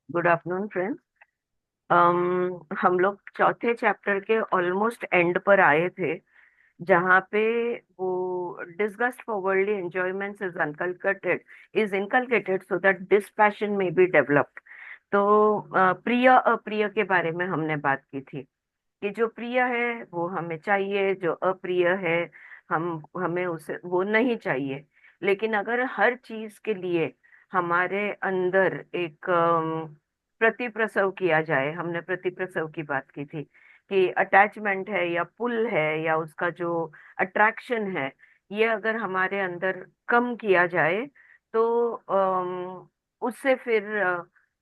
Good afternoon friends. हम लोग चौथे चैप्टर के ऑलमोस्ट एंड पर आए थे, जहाँ पे वो disgust for worldly enjoyments is inculcated so that dispassion may be developed। तो प्रिय अप्रिय के बारे में हमने बात की थी कि जो प्रिय है वो हमें चाहिए, जो अप्रिय है हमें उसे वो नहीं चाहिए। लेकिन अगर हर चीज के लिए हमारे अंदर एक प्रतिप्रसव किया जाए, हमने प्रतिप्रसव की बात की थी कि अटैचमेंट है या पुल है या उसका जो अट्रैक्शन है, ये अगर हमारे अंदर कम किया जाए तो उससे फिर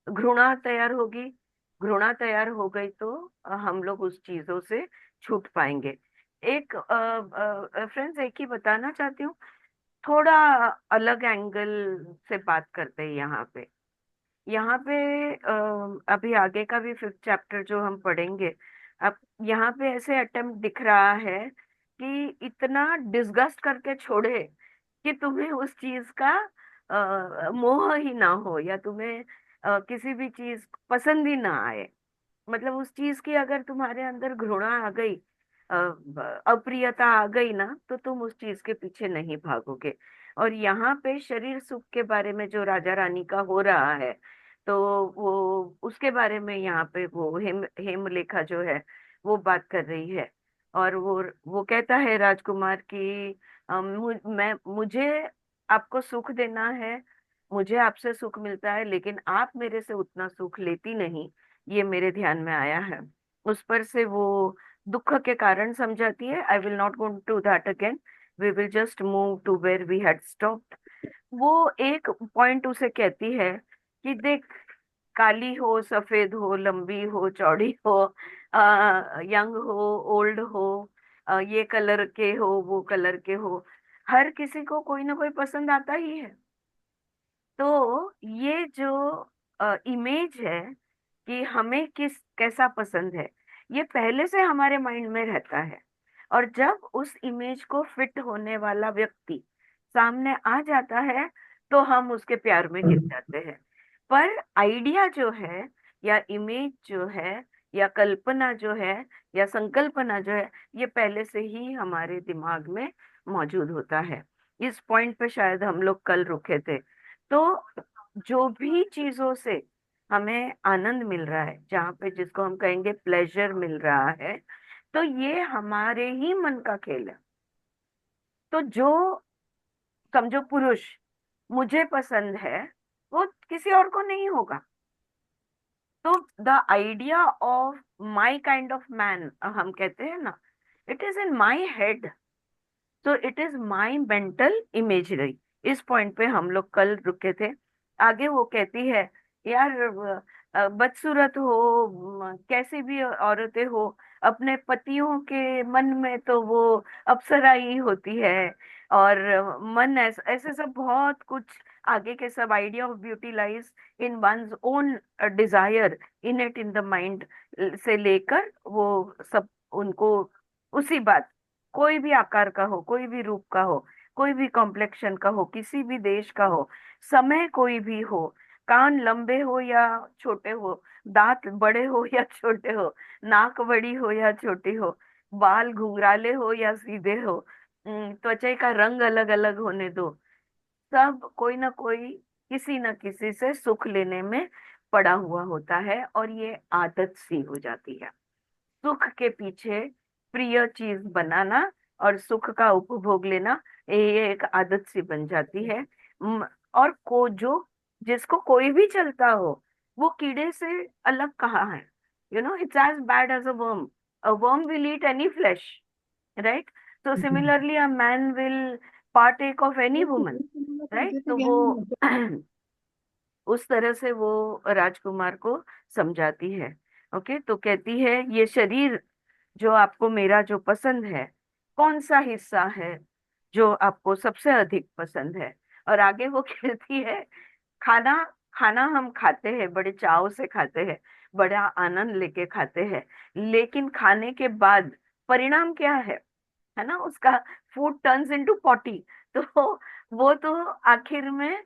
घृणा तैयार होगी। घृणा तैयार हो गई तो हम लोग उस चीजों से छूट पाएंगे। एक फ्रेंड्स, एक ही बताना चाहती हूँ, थोड़ा अलग एंगल से बात करते हैं यहाँ पे अभी आगे का भी फिफ्थ चैप्टर जो हम पढ़ेंगे, अब यहाँ पे ऐसे अटेम्प्ट दिख रहा है कि इतना डिस्गस्ट करके छोड़े कि तुम्हें उस चीज का मोह ही ना हो, या तुम्हें किसी भी चीज पसंद ही ना आए। मतलब उस चीज की अगर तुम्हारे अंदर घृणा आ गई, अप्रियता आ गई ना, तो तुम उस चीज के पीछे नहीं भागोगे। और यहाँ पे शरीर सुख के बारे में जो राजा रानी का हो रहा है, तो वो उसके बारे में यहाँ पे वो हेमलेखा जो है वो बात कर रही है। और वो कहता है राजकुमार की मुझे आपको सुख देना है, मुझे आपसे सुख मिलता है, लेकिन आप मेरे से उतना सुख लेती नहीं, ये मेरे ध्यान में आया है। उस पर से वो दुख के कारण समझाती है। I will not go to that again, we will just move to where we had stopped. वो एक पॉइंट उसे कहती है कि देख, काली हो सफेद हो, लंबी हो चौड़ी हो, यंग हो ओल्ड हो, ये कलर के हो वो कलर के हो, हर किसी को कोई ना कोई पसंद आता ही है। तो ये जो इमेज है कि हमें किस कैसा पसंद है, ये पहले से हमारे माइंड में रहता है। और जब उस इमेज को फिट होने वाला व्यक्ति सामने आ जाता है तो हम उसके प्यार में गिर जाते हैं। पर आइडिया जो है, या इमेज जो है, या कल्पना जो है, या संकल्पना जो है, ये पहले से ही हमारे दिमाग में मौजूद होता है। इस पॉइंट पे शायद हम लोग कल रुके थे। तो जो भी चीजों से हमें आनंद मिल रहा है, जहाँ पे जिसको हम कहेंगे प्लेजर मिल रहा है, तो ये हमारे ही मन का खेल है। तो जो, समझो पुरुष मुझे पसंद है, वो किसी और को नहीं होगा। तो the idea of my kind of man, हम कहते हैं ना, it is in my head. तो it is my mental imagery. इस पॉइंट पे हम लोग कल रुके थे। आगे वो कहती है, यार बदसूरत हो, कैसी भी औरतें हो, अपने पतियों के मन में तो वो अप्सरा ही होती है। और मन ऐसे ऐसे सब बहुत कुछ, आगे के सब idea of beauty lies in one's own desire, in it in the mind से लेकर वो सब उनको उसी बात, कोई भी आकार का हो, कोई भी रूप का हो, कोई भी कॉम्प्लेक्शन का हो, किसी भी देश का हो, समय कोई भी हो, कान लंबे हो या छोटे हो, दांत बड़े हो या छोटे हो, नाक बड़ी हो या छोटी हो, बाल घुंघराले हो या सीधे हो, त्वचा का रंग अलग अलग होने दो, सब कोई ना कोई किसी न किसी से सुख लेने में पड़ा हुआ होता है, और ये आदत सी हो जाती है। सुख के पीछे प्रिय चीज बनाना और सुख का उपभोग लेना, ये एक आदत सी बन जाती है। और को जो जिसको कोई भी चलता हो, वो कीड़े से अलग कहाँ है। It's as bad as a worm will eat any flesh, right? तो similarly a man will partake of any woman, right? तो वो उस तरह से वो राजकुमार को समझाती है। ओके, तो कहती है ये शरीर जो आपको, मेरा जो पसंद है, कौन सा हिस्सा है जो आपको सबसे अधिक पसंद है? और आगे वो कहती है, खाना खाना हम खाते हैं, बड़े चाव से खाते हैं, बड़ा आनंद लेके खाते हैं, लेकिन खाने के बाद परिणाम क्या है ना उसका? Food turns into potty. तो वो तो आखिर में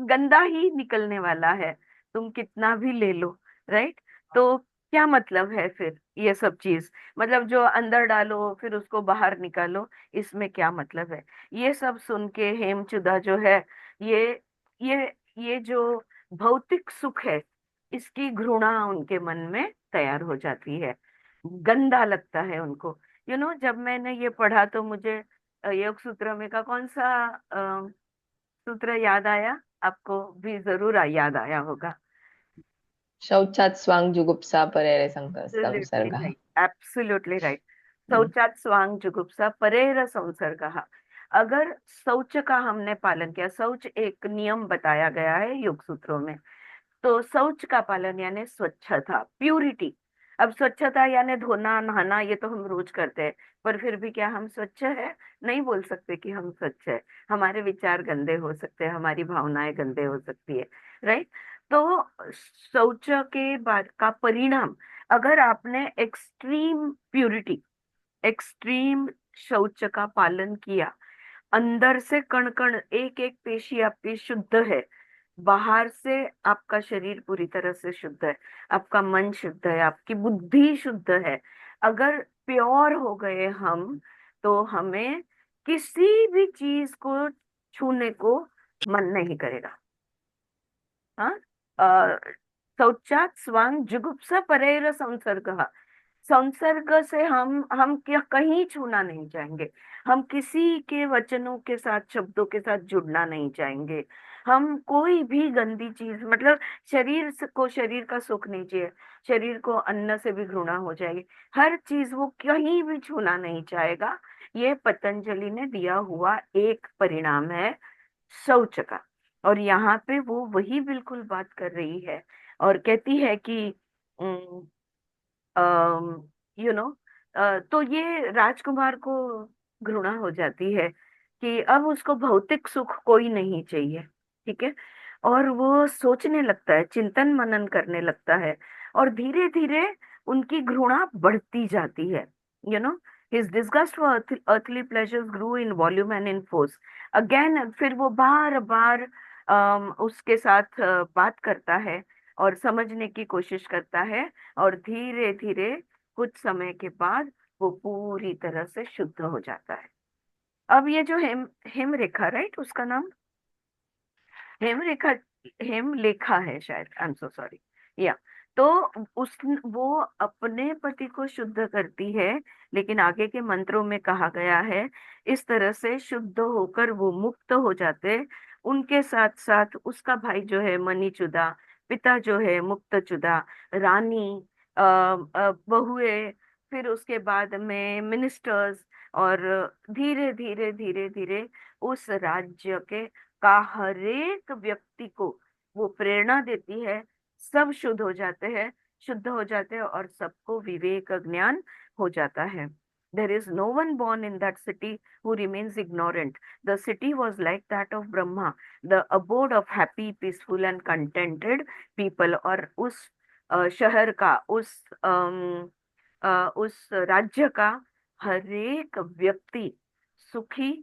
गंदा ही निकलने वाला है। तुम कितना भी ले लो, राइट? तो क्या मतलब है फिर ये सब चीज? मतलब जो अंदर डालो फिर उसको बाहर निकालो, इसमें क्या मतलब है? ये सब सुन के हेमचुदा जो है, ये ये ये जो भौतिक सुख है, इसकी घृणा उनके मन में तैयार हो जाती है, गंदा लगता है उनको। जब मैंने ये पढ़ा तो मुझे योग सूत्र में का कौन सा सूत्र याद आया? आपको भी जरूर याद आया होगा। शौचात् स्वांग जुगुप्सा परेरे एब्सोल्युटली संसर्गः। Right, absolutely right. हम्म। शौचात् स्वांग जुगुप्सा परेह संसर्गः। अगर शौच का हमने पालन किया, शौच एक नियम बताया गया है योग सूत्रों में, तो शौच का पालन यानी स्वच्छता, प्यूरिटी। अब स्वच्छता यानी धोना नहाना, ये तो हम रोज करते हैं, पर फिर भी क्या हम स्वच्छ है? नहीं बोल सकते कि हम स्वच्छ है। हमारे विचार गंदे हो सकते हैं, हमारी भावनाएं गंदे हो सकती है, राइट? तो शौच के बाद का परिणाम, अगर आपने एक्सट्रीम प्यूरिटी, एक्सट्रीम शौच का पालन किया, अंदर से कण कण एक एक पेशी आपकी शुद्ध है, बाहर से आपका शरीर पूरी तरह से शुद्ध है, आपका मन शुद्ध है, आपकी बुद्धि शुद्ध है, अगर प्योर हो गए हम, तो हमें किसी भी चीज को छूने को मन नहीं करेगा। हाँ। अ, शौचात् स्वांग जुगुप्सा परेर संसर्ग। संसर्ग से हम क्या कहीं छूना नहीं चाहेंगे, हम किसी के वचनों के साथ, शब्दों के साथ जुड़ना नहीं चाहेंगे। हम कोई भी गंदी चीज, मतलब को शरीर का सुख नहीं चाहिए, शरीर को अन्न से भी घृणा हो जाएगी, हर चीज वो कहीं भी छूना नहीं चाहेगा। ये पतंजलि ने दिया हुआ एक परिणाम है शौच का। और यहाँ पे वो वही बिल्कुल बात कर रही है, और कहती है कि यू नो तो ये राजकुमार को घृणा हो जाती है कि अब उसको भौतिक सुख कोई नहीं चाहिए, ठीक है? और वो सोचने लगता है, चिंतन मनन करने लगता है, और धीरे धीरे उनकी घृणा बढ़ती जाती है। You know his disgust for earthly pleasures grew in volume and in force। Again फिर वो बार बार उसके साथ बात करता है और समझने की कोशिश करता है, और धीरे धीरे कुछ समय के बाद वो पूरी तरह से शुद्ध हो जाता है। अब ये जो हेम रेखा, राइट, उसका नाम हेम रेखा, हेम लेखा है शायद, आई एम सो सॉरी। या तो उस वो अपने पति को शुद्ध करती है, लेकिन आगे के मंत्रों में कहा गया है इस तरह से शुद्ध होकर वो मुक्त हो जाते। उनके साथ साथ उसका भाई जो है मणिचुदा, पिता जो है मुक्तचुदा, रानी, बहुएं, फिर उसके बाद में मिनिस्टर्स, और धीरे धीरे धीरे धीरे उस राज्य के का हर एक व्यक्ति को वो प्रेरणा देती है, सब शुद्ध हो जाते हैं, शुद्ध हो जाते हैं, और सबको विवेक ज्ञान हो जाता है। There is no one born in that city who remains ignorant. The city was like that of Brahma, the abode of happy, peaceful and contented people। और उस शहर का, उस राज्य का हर एक व्यक्ति सुखी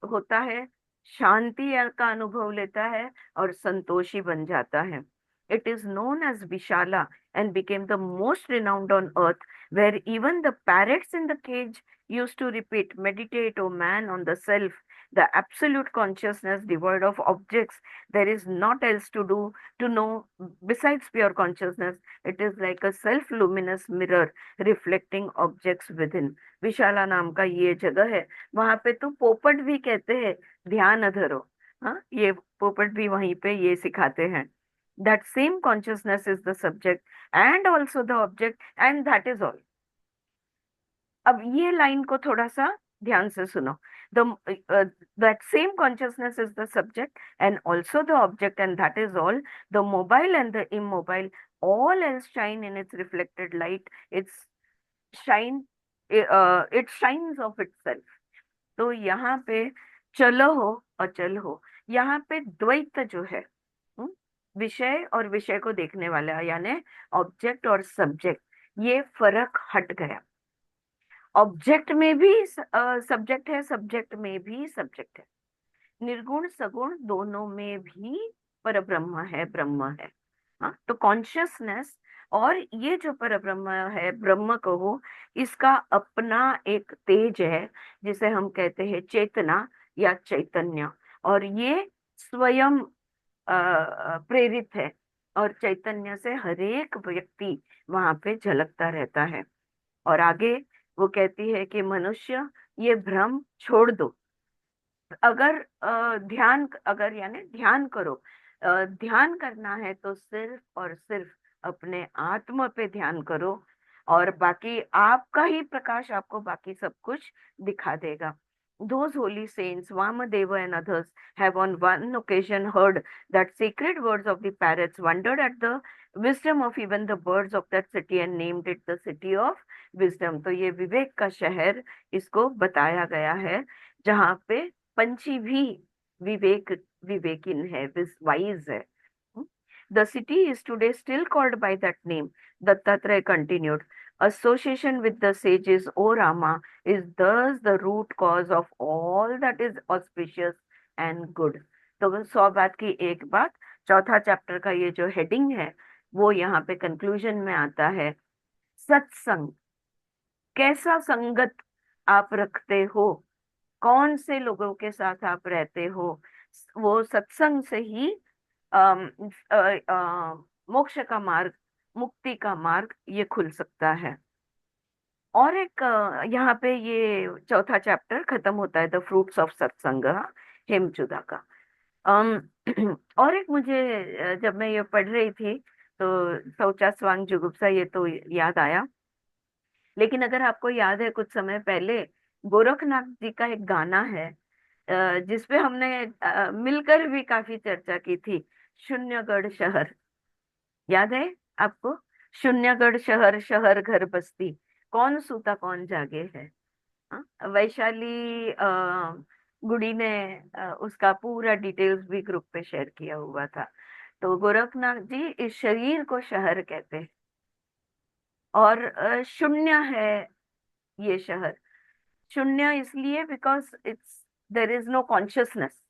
होता है, शांति का अनुभव लेता है, और संतोषी बन जाता है। It is known as Vishala and became the most renowned on earth, where even the parrots in the cage used to repeat, meditate, O man, on the self, the absolute consciousness devoid of objects. There is naught else to do, to know besides pure consciousness. It is like a self luminous mirror reflecting objects within। विशाला नाम का ये जगह है, वहां पे तो पोपट भी कहते हैं ध्यान अधरो। हाँ, ये पोपट भी वहीं पे ये सिखाते हैं। That same consciousness is the subject and also the object, and that is all. अब ये लाइन को थोड़ा सा ध्यान से सुनो। The that same consciousness is the subject and also the object, and that is all. The mobile and the immobile, all else shine in its reflected light। shine it shines of itself। तो यहाँ पे चल हो, अचल हो, यहाँ पे द्वैत जो है, हम्म, विषय और विषय को देखने वाला, यानी ऑब्जेक्ट और सब्जेक्ट, ये फर्क हट गया। ऑब्जेक्ट में भी सब्जेक्ट है, सब्जेक्ट में भी सब्जेक्ट है, निर्गुण सगुण दोनों में भी पर ब्रह्म है, ब्रह्म है। हाँ, तो कॉन्शियसनेस और ये जो परब्रह्म है, ब्रह्म कहो, इसका अपना एक तेज है जिसे हम कहते हैं चेतना या चैतन्य। और ये स्वयं प्रेरित है, और चैतन्य से हरेक व्यक्ति वहां पे झलकता रहता है। और आगे वो कहती है कि मनुष्य, ये भ्रम छोड़ दो। अगर ध्यान, अगर यानी ध्यान करो, ध्यान करना है तो सिर्फ और सिर्फ अपने आत्मा पे ध्यान करो, और बाकी आपका ही प्रकाश आपको बाकी सब कुछ दिखा देगा। Those holy saints, Vamadeva and others, have on one occasion heard that sacred words of the parrots, wondered at the wisdom of even the birds of that city, and named it the city of wisdom। तो ये विवेक का शहर इसको बताया गया है, जहाँ पे पंछी भी विवेक विवेकिन है, वाइज है। The city is today still called by that name, Dattatreya continued. Association with the sages, O Rama, is thus the root cause of all that is auspicious and good। तो 100 बात की एक बात, चौथा चैप्टर का ये जो हेडिंग है वो यहाँ पे कंक्लूजन में आता है। सत्संग, कैसा संगत आप रखते हो, कौन से लोगों के साथ आप रहते हो, वो सत्संग से ही अम, अ, मोक्ष का मार्ग, मुक्ति का मार्ग ये खुल सकता है। और एक यहाँ पे ये चौथा चैप्टर खत्म होता है, द फ्रूट्स ऑफ सत्संग, हेमचुदा का। अम, और एक मुझे जब मैं ये पढ़ रही थी तो सौचा स्वांग जुगुप्सा ये तो याद आया। लेकिन अगर आपको याद है, कुछ समय पहले गोरखनाथ जी का एक गाना है जिसपे हमने मिलकर भी काफी चर्चा की थी, शून्यगढ़ शहर। याद है आपको? शून्यगढ़ शहर, शहर घर बस्ती, कौन सूता कौन जागे है। हाँ? वैशाली गुड़ी ने उसका पूरा डिटेल्स भी ग्रुप पे शेयर किया हुआ था। तो गोरखनाथ जी इस शरीर को शहर कहते हैं, और शून्य है ये शहर। शून्य इसलिए because it's, there is no consciousness.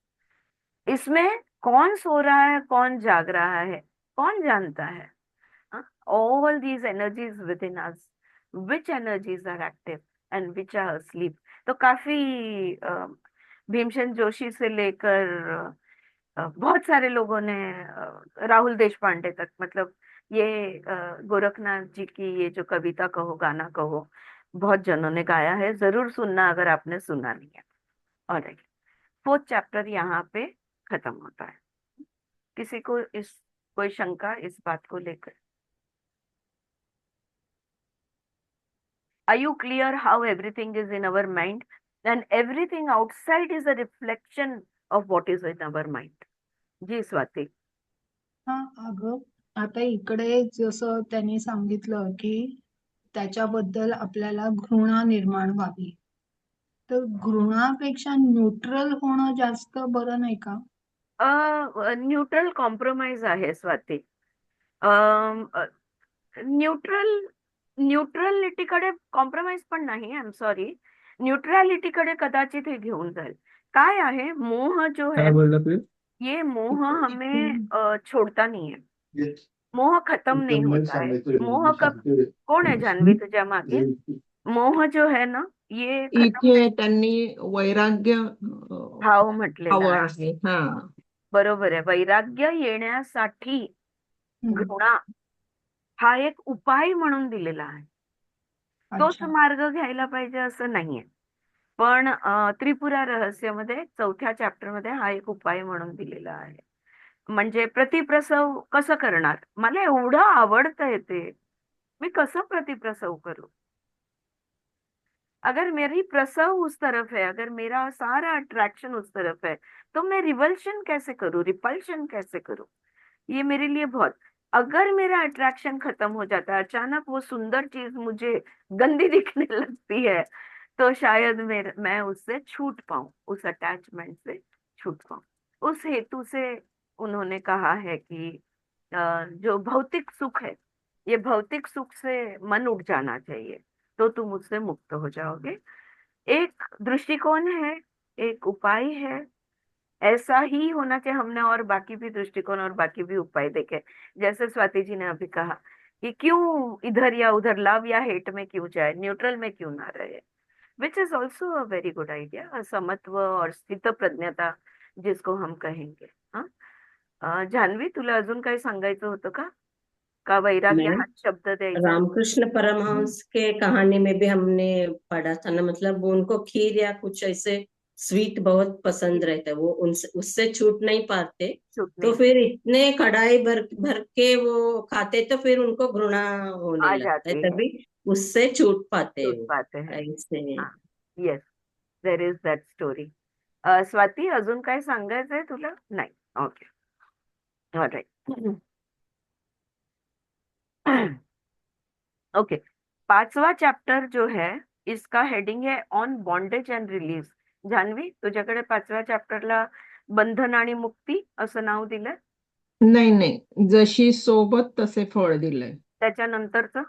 इसमें कौन सो रहा है, कौन जाग रहा है, कौन जानता है। All these energies within us, which energies are active and which are asleep। तो काफी भीमसेन जोशी से लेकर बहुत सारे लोगों ने, राहुल देशपांडे तक, मतलब ये गोरखनाथ जी की ये जो कविता कहो, गाना कहो, बहुत जनों ने गाया है। जरूर सुनना अगर आपने सुना नहीं है। और फोर्थ चैप्टर यहाँ पे खत्म होता है। किसी को इस, कोई शंका इस बात को लेकर? Are you clear how everything is in our mind and everything outside is a reflection of what is in our mind? जी स्वाति। हा अगं, आता इकडे जसं त्यांनी सांगितलं की त्याच्याबद्दल आपल्याला घृणा निर्माण व्हावी, तर घृणापेक्षा न्यूट्रल होणं जास्त बरं नाही का? न्यूट्रल कॉम्प्रोमाइज आहे स्वाती। न्यूट्रल, न्यूट्रलिटीकडे कॉम्प्रोमाइज पण नाही, आय एम सॉरी, न्यूट्रलिटीकडे कदाचित हे घेऊन जाईल। काय आहे, मोह जो है, क्या बोल रहे थे? ये मोह हमें हम्म. छोड़ता नहीं है। ये मोह खत्म नहीं एकदम नवीन होता है। मोह सांगायचं कब, सांगते. कौन है जानवी तुझ्या मागे? मोह जो है ना, ये खत्म इथे नहीं, त्यांनी वैराग्य भाव म्हटलेला हवं आहे। आहे. हा, बरोबर आहे, वैराग्य येण्यासाठी हम्म. घृणा हा एक उपाय म्हणून दिलेला आहे। तोच अच्छा. मार्ग घ्यायला पाहिजे असं नाहीये, पण त्रिपुरा रहस्यमध्ये चौथ्या चॅप्टर मध्ये हा एक उपाय म्हणून दिलेला आहे। म्हणजे प्रतिप्रसव कसं करणार, मला एवढं आवडतंय ते, मी कसं प्रतिप्रसव करू? अगर मेरी प्रसव उस तरफ है, अगर मेरा सारा अट्रैक्शन उस तरफ है, तो मैं रिवल्शन कैसे करूं, रिपल्शन कैसे करूं? ये मेरे लिए बहुत, अगर मेरा अट्रैक्शन खत्म हो जाता है, अचानक वो सुंदर चीज मुझे गंदी दिखने लगती है, तो शायद मैं उससे छूट पाऊं, उस अटैचमेंट से छूट पाऊं। उस हेतु से उन्होंने कहा है कि जो भौतिक सुख है, ये भौतिक सुख से मन उठ जाना चाहिए, तो तुम उससे मुक्त हो जाओगे। एक दृष्टिकोण है, एक उपाय है, ऐसा ही होना चाहिए। हमने और बाकी भी दृष्टिकोण और बाकी भी उपाय देखे, जैसे स्वाति जी ने अभी कहा कि क्यों इधर या उधर, लव या हेट में क्यों जाए, न्यूट्रल में क्यों ना रहे, which is also a very good idea, समत्व और स्थित प्रज्ञता जिसको हम कहेंगे। हाँ, जान्हवी, तुला अजून काही सांगायचं होतं का वैराग्य मैम, हा शब्द द्यायचा आहे? रामकृष्ण परमहंस के कहानी में भी हमने पढ़ा था ना, मतलब वो उनको खीर या कुछ ऐसे स्वीट बहुत पसंद रहता है, वो उनसे उससे छूट नहीं पाते। छूट तो नहीं फिर इतने कढ़ाई भर भर के वो खाते तो फिर उनको घृणा होने आ लगता है, जाती है, तभी उससे छूट पाते हैं छूट वो पाते हैं। ऐसे। हाँ, yes, there is that story. Swati, अजून काय सांगायचंय तुला? नाही? Okay, alright. ओके, पाचवा चॅप्टर जो है इसका हेडिंग है on bondage and release. Janhavi, तुझ्याकडे पाचव्या चॅप्टरला बंधन आणि मुक्ती असं नाव दिलंय. नाही नाही, जशी सोबत तसे फळ दिलंय. त्याच्यानंतरचं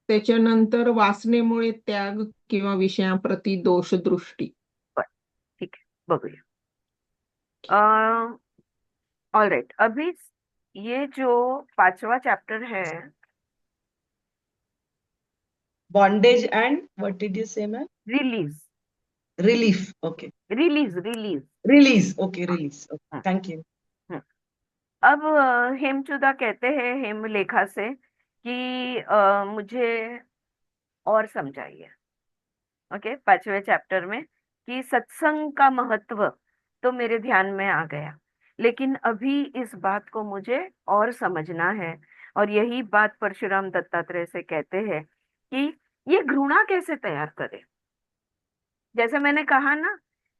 त्याच्यानंतर वासनेमुळे त्याग किंवा विषयाप्रती दोषदृष्टी. बरं, ठीक है, बघूया. ऑल राइट, अभी ये जो पांचवा चैप्टर है, Bondage and what did you say, ma'am? Release, Relief. Okay. Release, release. Release. Okay, release. Okay. हाँ, Thank you. हाँ. अब हेमचुदा कहते हैं हेमलेखा से कि मुझे और समझाइए, ओके, पांचवे चैप्टर में, कि सत्संग का महत्व तो मेरे ध्यान में आ गया, लेकिन अभी इस बात को मुझे और समझना है। और यही बात परशुराम दत्तात्रेय से कहते हैं कि ये घृणा कैसे तैयार करे। जैसे मैंने कहा ना,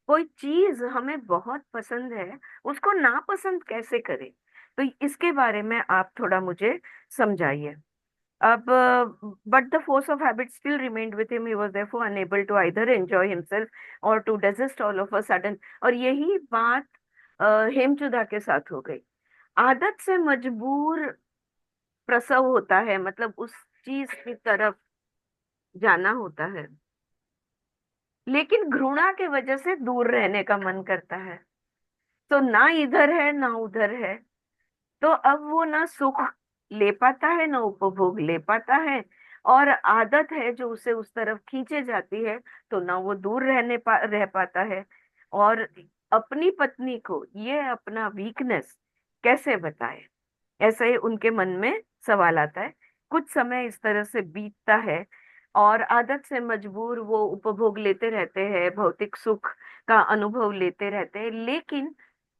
कोई चीज हमें बहुत पसंद है, उसको नापसंद कैसे करे, तो इसके बारे में आप थोड़ा मुझे समझाइए। अब but the force of habit still remained with him. He was therefore unable to either enjoy himself or to desist all of a sudden. और यही बात हेमचुदा के साथ हो गई। आदत से मजबूर प्रसव होता है, मतलब उस चीज की तरफ जाना होता है, लेकिन घृणा के वजह से दूर रहने का मन करता है। तो ना इधर है ना उधर है, तो अब वो ना सुख ले पाता है ना उपभोग ले पाता है, और आदत है जो उसे उस तरफ खींचे जाती है, तो ना वो दूर रह पाता है। और अपनी पत्नी को ये अपना वीकनेस कैसे बताए, ऐसे ही उनके मन में सवाल आता है। कुछ समय इस तरह से बीतता है और आदत से मजबूर वो उपभोग लेते रहते हैं, भौतिक सुख का अनुभव लेते रहते हैं, लेकिन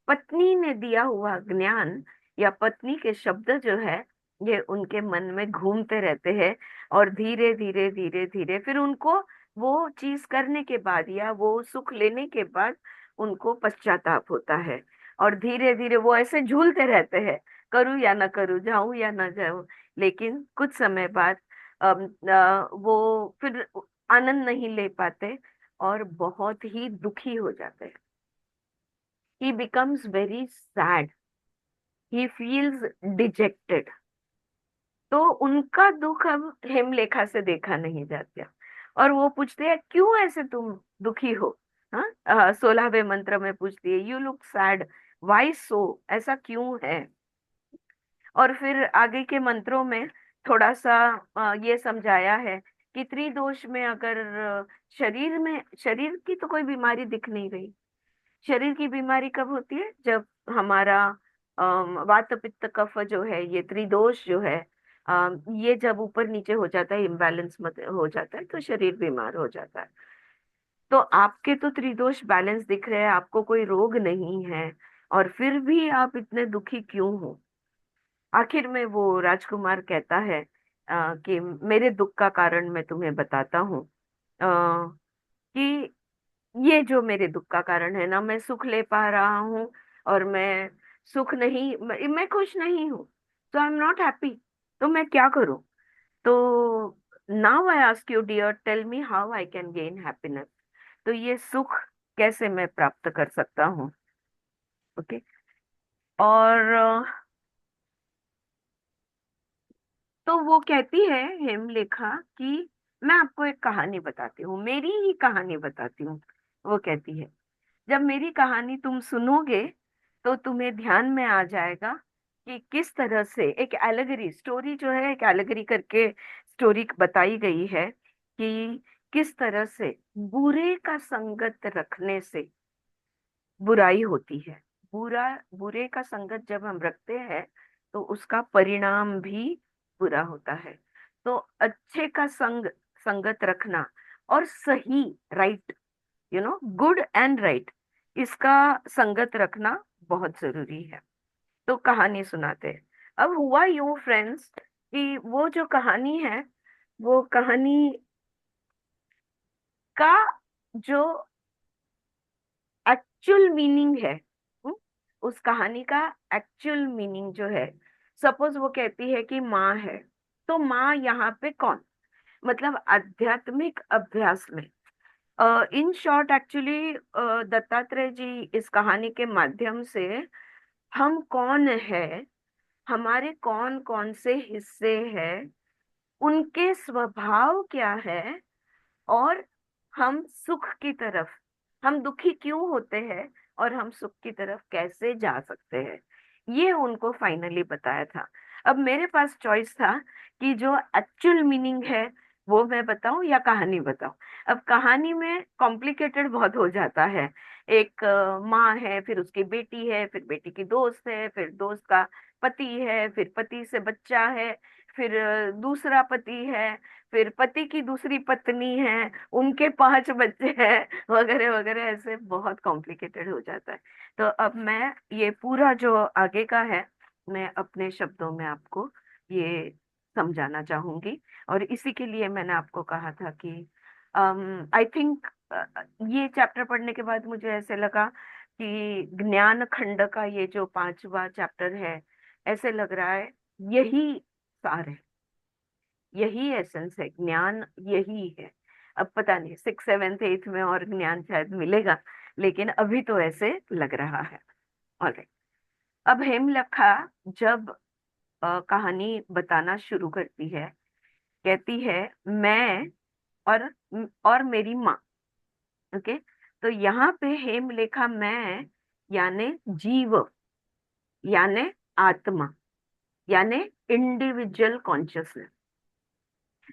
पत्नी ने दिया हुआ ज्ञान या पत्नी के शब्द जो है, ये उनके मन में घूमते रहते हैं। और धीरे धीरे धीरे धीरे फिर उनको वो चीज करने के बाद या वो सुख लेने के बाद उनको पश्चाताप होता है, और धीरे धीरे वो ऐसे झूलते रहते हैं, करूं या ना करूं, जाऊं या ना जाऊं। लेकिन कुछ समय बाद वो फिर आनंद नहीं ले पाते और बहुत ही दुखी हो जाते हैं। he becomes very sad, he feels dejected। तो उनका दुख अब हेमलेखा से देखा नहीं जाता, और वो पूछते हैं क्यों ऐसे तुम दुखी हो। हाँ, 16वें मंत्र में पूछती है, यू लुक सैड, वाई सो, ऐसा क्यों है। और फिर आगे के मंत्रों में थोड़ा सा ये समझाया है कि त्रिदोष में अगर शरीर की तो कोई बीमारी दिख नहीं रही। शरीर की बीमारी कब होती है? जब हमारा वात पित्त कफ जो है, ये त्रिदोष जो है, ये जब ऊपर नीचे हो जाता है, इम्बैलेंस मत हो जाता है, तो शरीर बीमार हो जाता है। तो आपके तो त्रिदोष बैलेंस दिख रहे हैं, आपको कोई रोग नहीं है, और फिर भी आप इतने दुखी क्यों हो। आखिर में वो राजकुमार कहता है कि मेरे दुख का कारण मैं तुम्हें बताता हूँ, कि ये जो मेरे दुख का कारण है ना, मैं सुख ले पा रहा हूँ और मैं सुख नहीं, मैं खुश नहीं हूँ, तो आई एम नॉट हैप्पी। तो मैं क्या करूँ? तो now I ask you dear, tell me how I can gain happiness. तो ये सुख कैसे मैं प्राप्त कर सकता हूँ? ओके, और तो वो कहती है हेमलेखा कि मैं आपको एक कहानी बताती हूँ, मेरी ही कहानी बताती हूँ। वो कहती है जब मेरी कहानी तुम सुनोगे तो तुम्हें ध्यान में आ जाएगा कि किस तरह से एक एलेगरी स्टोरी जो है, एक एलेगरी करके स्टोरी बताई गई है कि किस तरह से बुरे का संगत रखने से बुराई होती है। बुरे का संगत जब हम रखते हैं तो उसका परिणाम भी बुरा होता है। तो अच्छे का संगत रखना और सही, राइट, गुड एंड राइट, इसका संगत रखना बहुत जरूरी है। तो कहानी सुनाते हैं। अब हुआ यूं फ्रेंड्स कि वो जो कहानी है, वो कहानी का जो एक्चुअल मीनिंग है, हम्म, उस कहानी का एक्चुअल मीनिंग जो है, सपोज वो कहती है कि माँ है, तो माँ यहाँ पे कौन, मतलब आध्यात्मिक अभ्यास में, इन शॉर्ट एक्चुअली दत्तात्रेय जी इस कहानी के माध्यम से हम कौन है, हमारे कौन कौन से हिस्से हैं, उनके स्वभाव क्या है, और हम सुख की तरफ, हम दुखी क्यों होते हैं और हम सुख की तरफ कैसे जा सकते हैं, ये उनको फाइनली बताया था। अब मेरे पास चॉइस था कि जो एक्चुअल मीनिंग है वो मैं बताऊं या कहानी बताऊं। अब कहानी में कॉम्प्लिकेटेड बहुत हो जाता है। एक माँ है, फिर उसकी बेटी है, फिर बेटी की दोस्त है, फिर दोस्त का पति है, फिर पति से बच्चा है, फिर दूसरा पति है, फिर पति की दूसरी पत्नी है, उनके 5 बच्चे हैं, वगैरह वगैरह, ऐसे बहुत कॉम्प्लिकेटेड हो जाता है। तो अब मैं ये पूरा जो आगे का है, मैं अपने शब्दों में आपको ये समझाना चाहूंगी। और इसी के लिए मैंने आपको कहा था कि आई थिंक ये चैप्टर पढ़ने के बाद मुझे ऐसे लगा कि ज्ञान खंड का ये जो 5वां चैप्टर है, ऐसे लग रहा है यही सार है, यही एसेंस है, ज्ञान यही है। अब पता नहीं 6, 7, 8 में और ज्ञान शायद मिलेगा, लेकिन अभी तो ऐसे लग रहा है। ऑलराइट। अब हेमलखा जब कहानी बताना शुरू करती है, कहती है मैं और मेरी माँ। ओके, तो यहाँ पे हेमलेखा मैं यानी जीव, यानी आत्मा, यानी इंडिविजुअल कॉन्शियसनेस।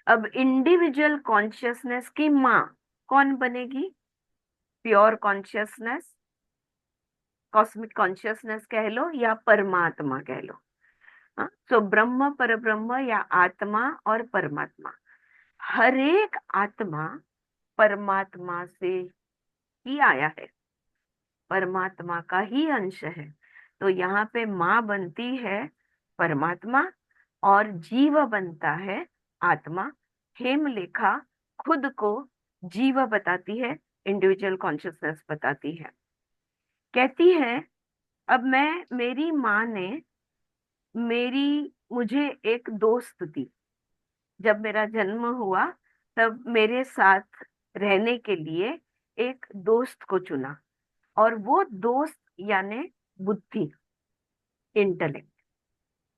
अब इंडिविजुअल कॉन्शियसनेस की माँ कौन बनेगी? प्योर कॉन्शियसनेस, कॉस्मिक कॉन्शियसनेस कह लो या परमात्मा कह लो। हाँ, तो ब्रह्म, पर ब्रह्म या आत्मा और परमात्मा, हर एक आत्मा परमात्मा से ही आया है, परमात्मा का ही अंश है। तो यहाँ पे माँ बनती है परमात्मा और जीव बनता है आत्मा। हेमलेखा खुद को जीव बताती है, इंडिविजुअल कॉन्शियसनेस बताती है। कहती है अब मेरी माँ ने मुझे एक दोस्त दी। जब मेरा जन्म हुआ तब मेरे साथ रहने के लिए एक दोस्त को चुना, और वो दोस्त यानी बुद्धि, इंटेलेक्ट।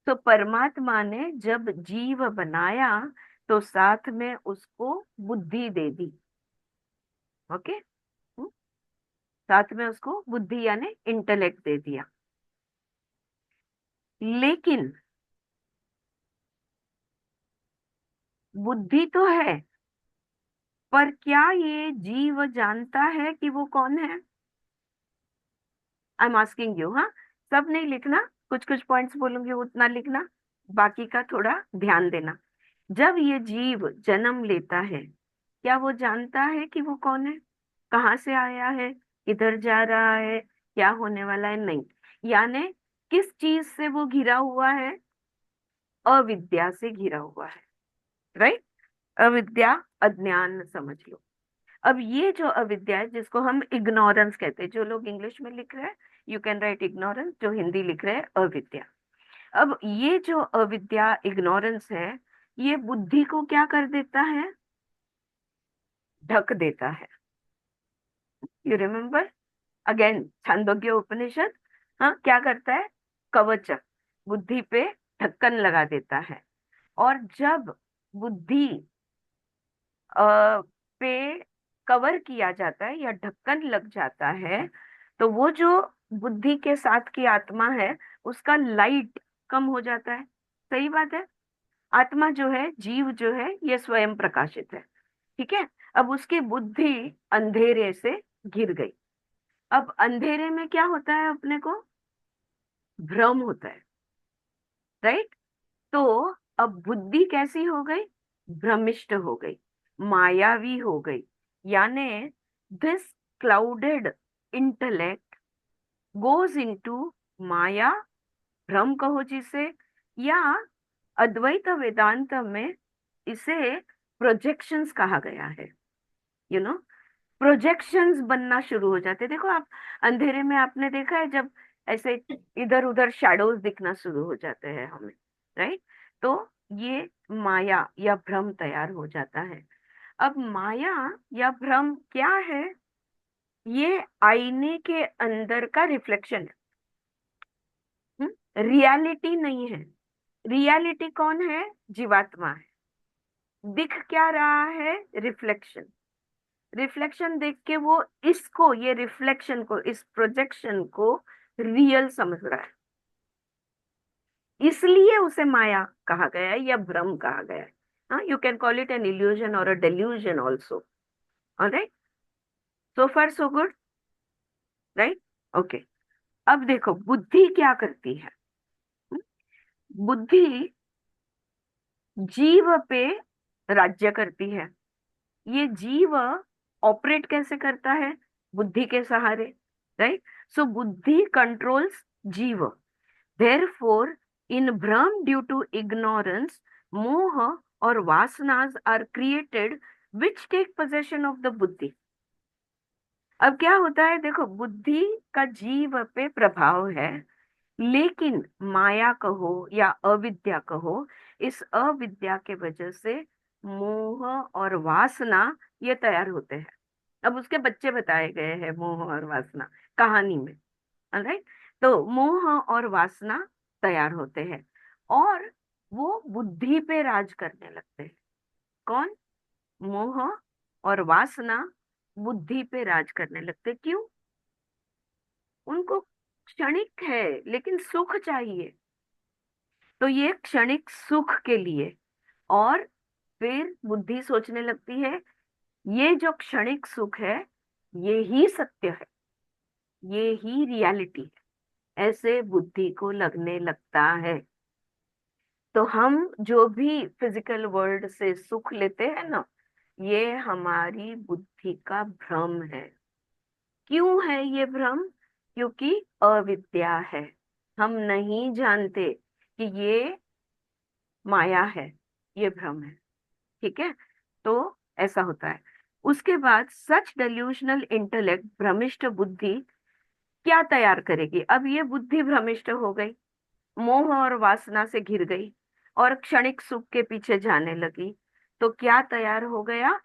तो परमात्मा ने जब जीव बनाया तो साथ में उसको बुद्धि दे दी। ओके, साथ में उसको बुद्धि यानी इंटेलेक्ट दे दिया। लेकिन बुद्धि तो है, पर क्या ये जीव जानता है कि वो कौन है? I am asking you. हाँ, सब नहीं लिखना, कुछ कुछ पॉइंट्स बोलूंगी उतना लिखना, बाकी का थोड़ा ध्यान देना। जब ये जीव जन्म लेता है, क्या वो जानता है कि वो कौन है, कहाँ से आया है, किधर जा रहा है, क्या होने वाला है? नहीं। यानी किस चीज से वो घिरा हुआ है? अविद्या से घिरा हुआ है, राइट? अविद्या, अज्ञान समझ लो। अब ये जो अविद्या है, जिसको हम इग्नोरेंस कहते हैं, जो लोग इंग्लिश में लिख रहे हैं यू कैन राइट इग्नोरेंस, जो हिंदी लिख रहे हैं अविद्या। अब ये जो अविद्या, इग्नोरेंस है, ये बुद्धि को क्या कर देता है? ढक देता है। यू रिमेम्बर अगेन छांदोग्य उपनिषद, हाँ, क्या करता है? कवच, बुद्धि पे ढक्कन लगा देता है। और जब बुद्धि पे कवर किया जाता है या ढक्कन लग जाता है, तो वो जो बुद्धि के साथ की आत्मा है उसका लाइट कम हो जाता है। सही बात है। आत्मा जो है, जीव जो है, ये स्वयं प्रकाशित है। ठीक है। अब उसकी बुद्धि अंधेरे से घिर गई। अब अंधेरे में क्या होता है, अपने को भ्रम होता है, राइट। तो अब बुद्धि कैसी हो गई, भ्रमिष्ट हो गई, मायावी हो गई। यानी this clouded intellect goes into maya, भ्रम कहो जिसे, या अद्वैत वेदांत में इसे प्रोजेक्शंस कहा गया है। यू नो, प्रोजेक्शंस बनना शुरू हो जाते हैं। देखो आप अंधेरे में आपने देखा है जब ऐसे इधर उधर शैडोज दिखना शुरू हो जाते हैं हमें, राइट। तो ये माया या भ्रम तैयार हो जाता है। अब माया या भ्रम क्या है, ये आईने के अंदर का रिफ्लेक्शन है, रियलिटी नहीं है। रियलिटी कौन है, जीवात्मा है। दिख क्या रहा है, रिफ्लेक्शन। रिफ्लेक्शन देख के वो इसको, ये रिफ्लेक्शन को, इस प्रोजेक्शन को रियल समझ रहा है, इसलिए उसे माया कहा गया है या भ्रम कहा गया है। हाँ, you can call it an illusion और अ डेल्यूजन ऑल्सो। ऑलराइट, सो फार सो गुड, राइट। ओके, अब देखो बुद्धि क्या करती है। बुद्धि जीव पे राज्य करती है। ये जीव ऑपरेट कैसे करता है, बुद्धि के सहारे, राइट। सो बुद्धि कंट्रोल्स जीव। देयरफॉर इन भ्रम ड्यू टू इग्नोरेंस, मोह और वासनास are created which take possession of the buddhi. अब क्या होता है, देखो बुद्धि का जीव पे प्रभाव है, लेकिन माया कहो या अविद्या कहो, इस अविद्या के वजह से मोह और वासना ये तैयार होते हैं। अब उसके बच्चे बताए गए हैं मोह और वासना कहानी में, राइट। तो मोह और वासना तैयार होते हैं और वो बुद्धि पे राज करने लगते हैं। कौन, मोह और वासना बुद्धि पे राज करने लगते। क्यों, उनको क्षणिक है लेकिन सुख चाहिए, तो ये क्षणिक सुख के लिए, और फिर बुद्धि सोचने लगती है ये जो क्षणिक सुख है ये ही सत्य है, ये ही रियलिटी है, ऐसे बुद्धि को लगने लगता है। तो हम जो भी फिजिकल वर्ल्ड से सुख लेते हैं ना, ये हमारी बुद्धि का भ्रम है। क्यों है ये भ्रम, क्योंकि अविद्या है। हम नहीं जानते कि ये माया है, ये भ्रम है। ठीक है, तो ऐसा होता है। उसके बाद सच डेल्यूशनल इंटेलेक्ट, भ्रमिष्ट बुद्धि क्या तैयार करेगी। अब ये बुद्धि भ्रमिष्ट हो गई, मोह और वासना से घिर गई और क्षणिक सुख के पीछे जाने लगी, तो क्या तैयार हो गया,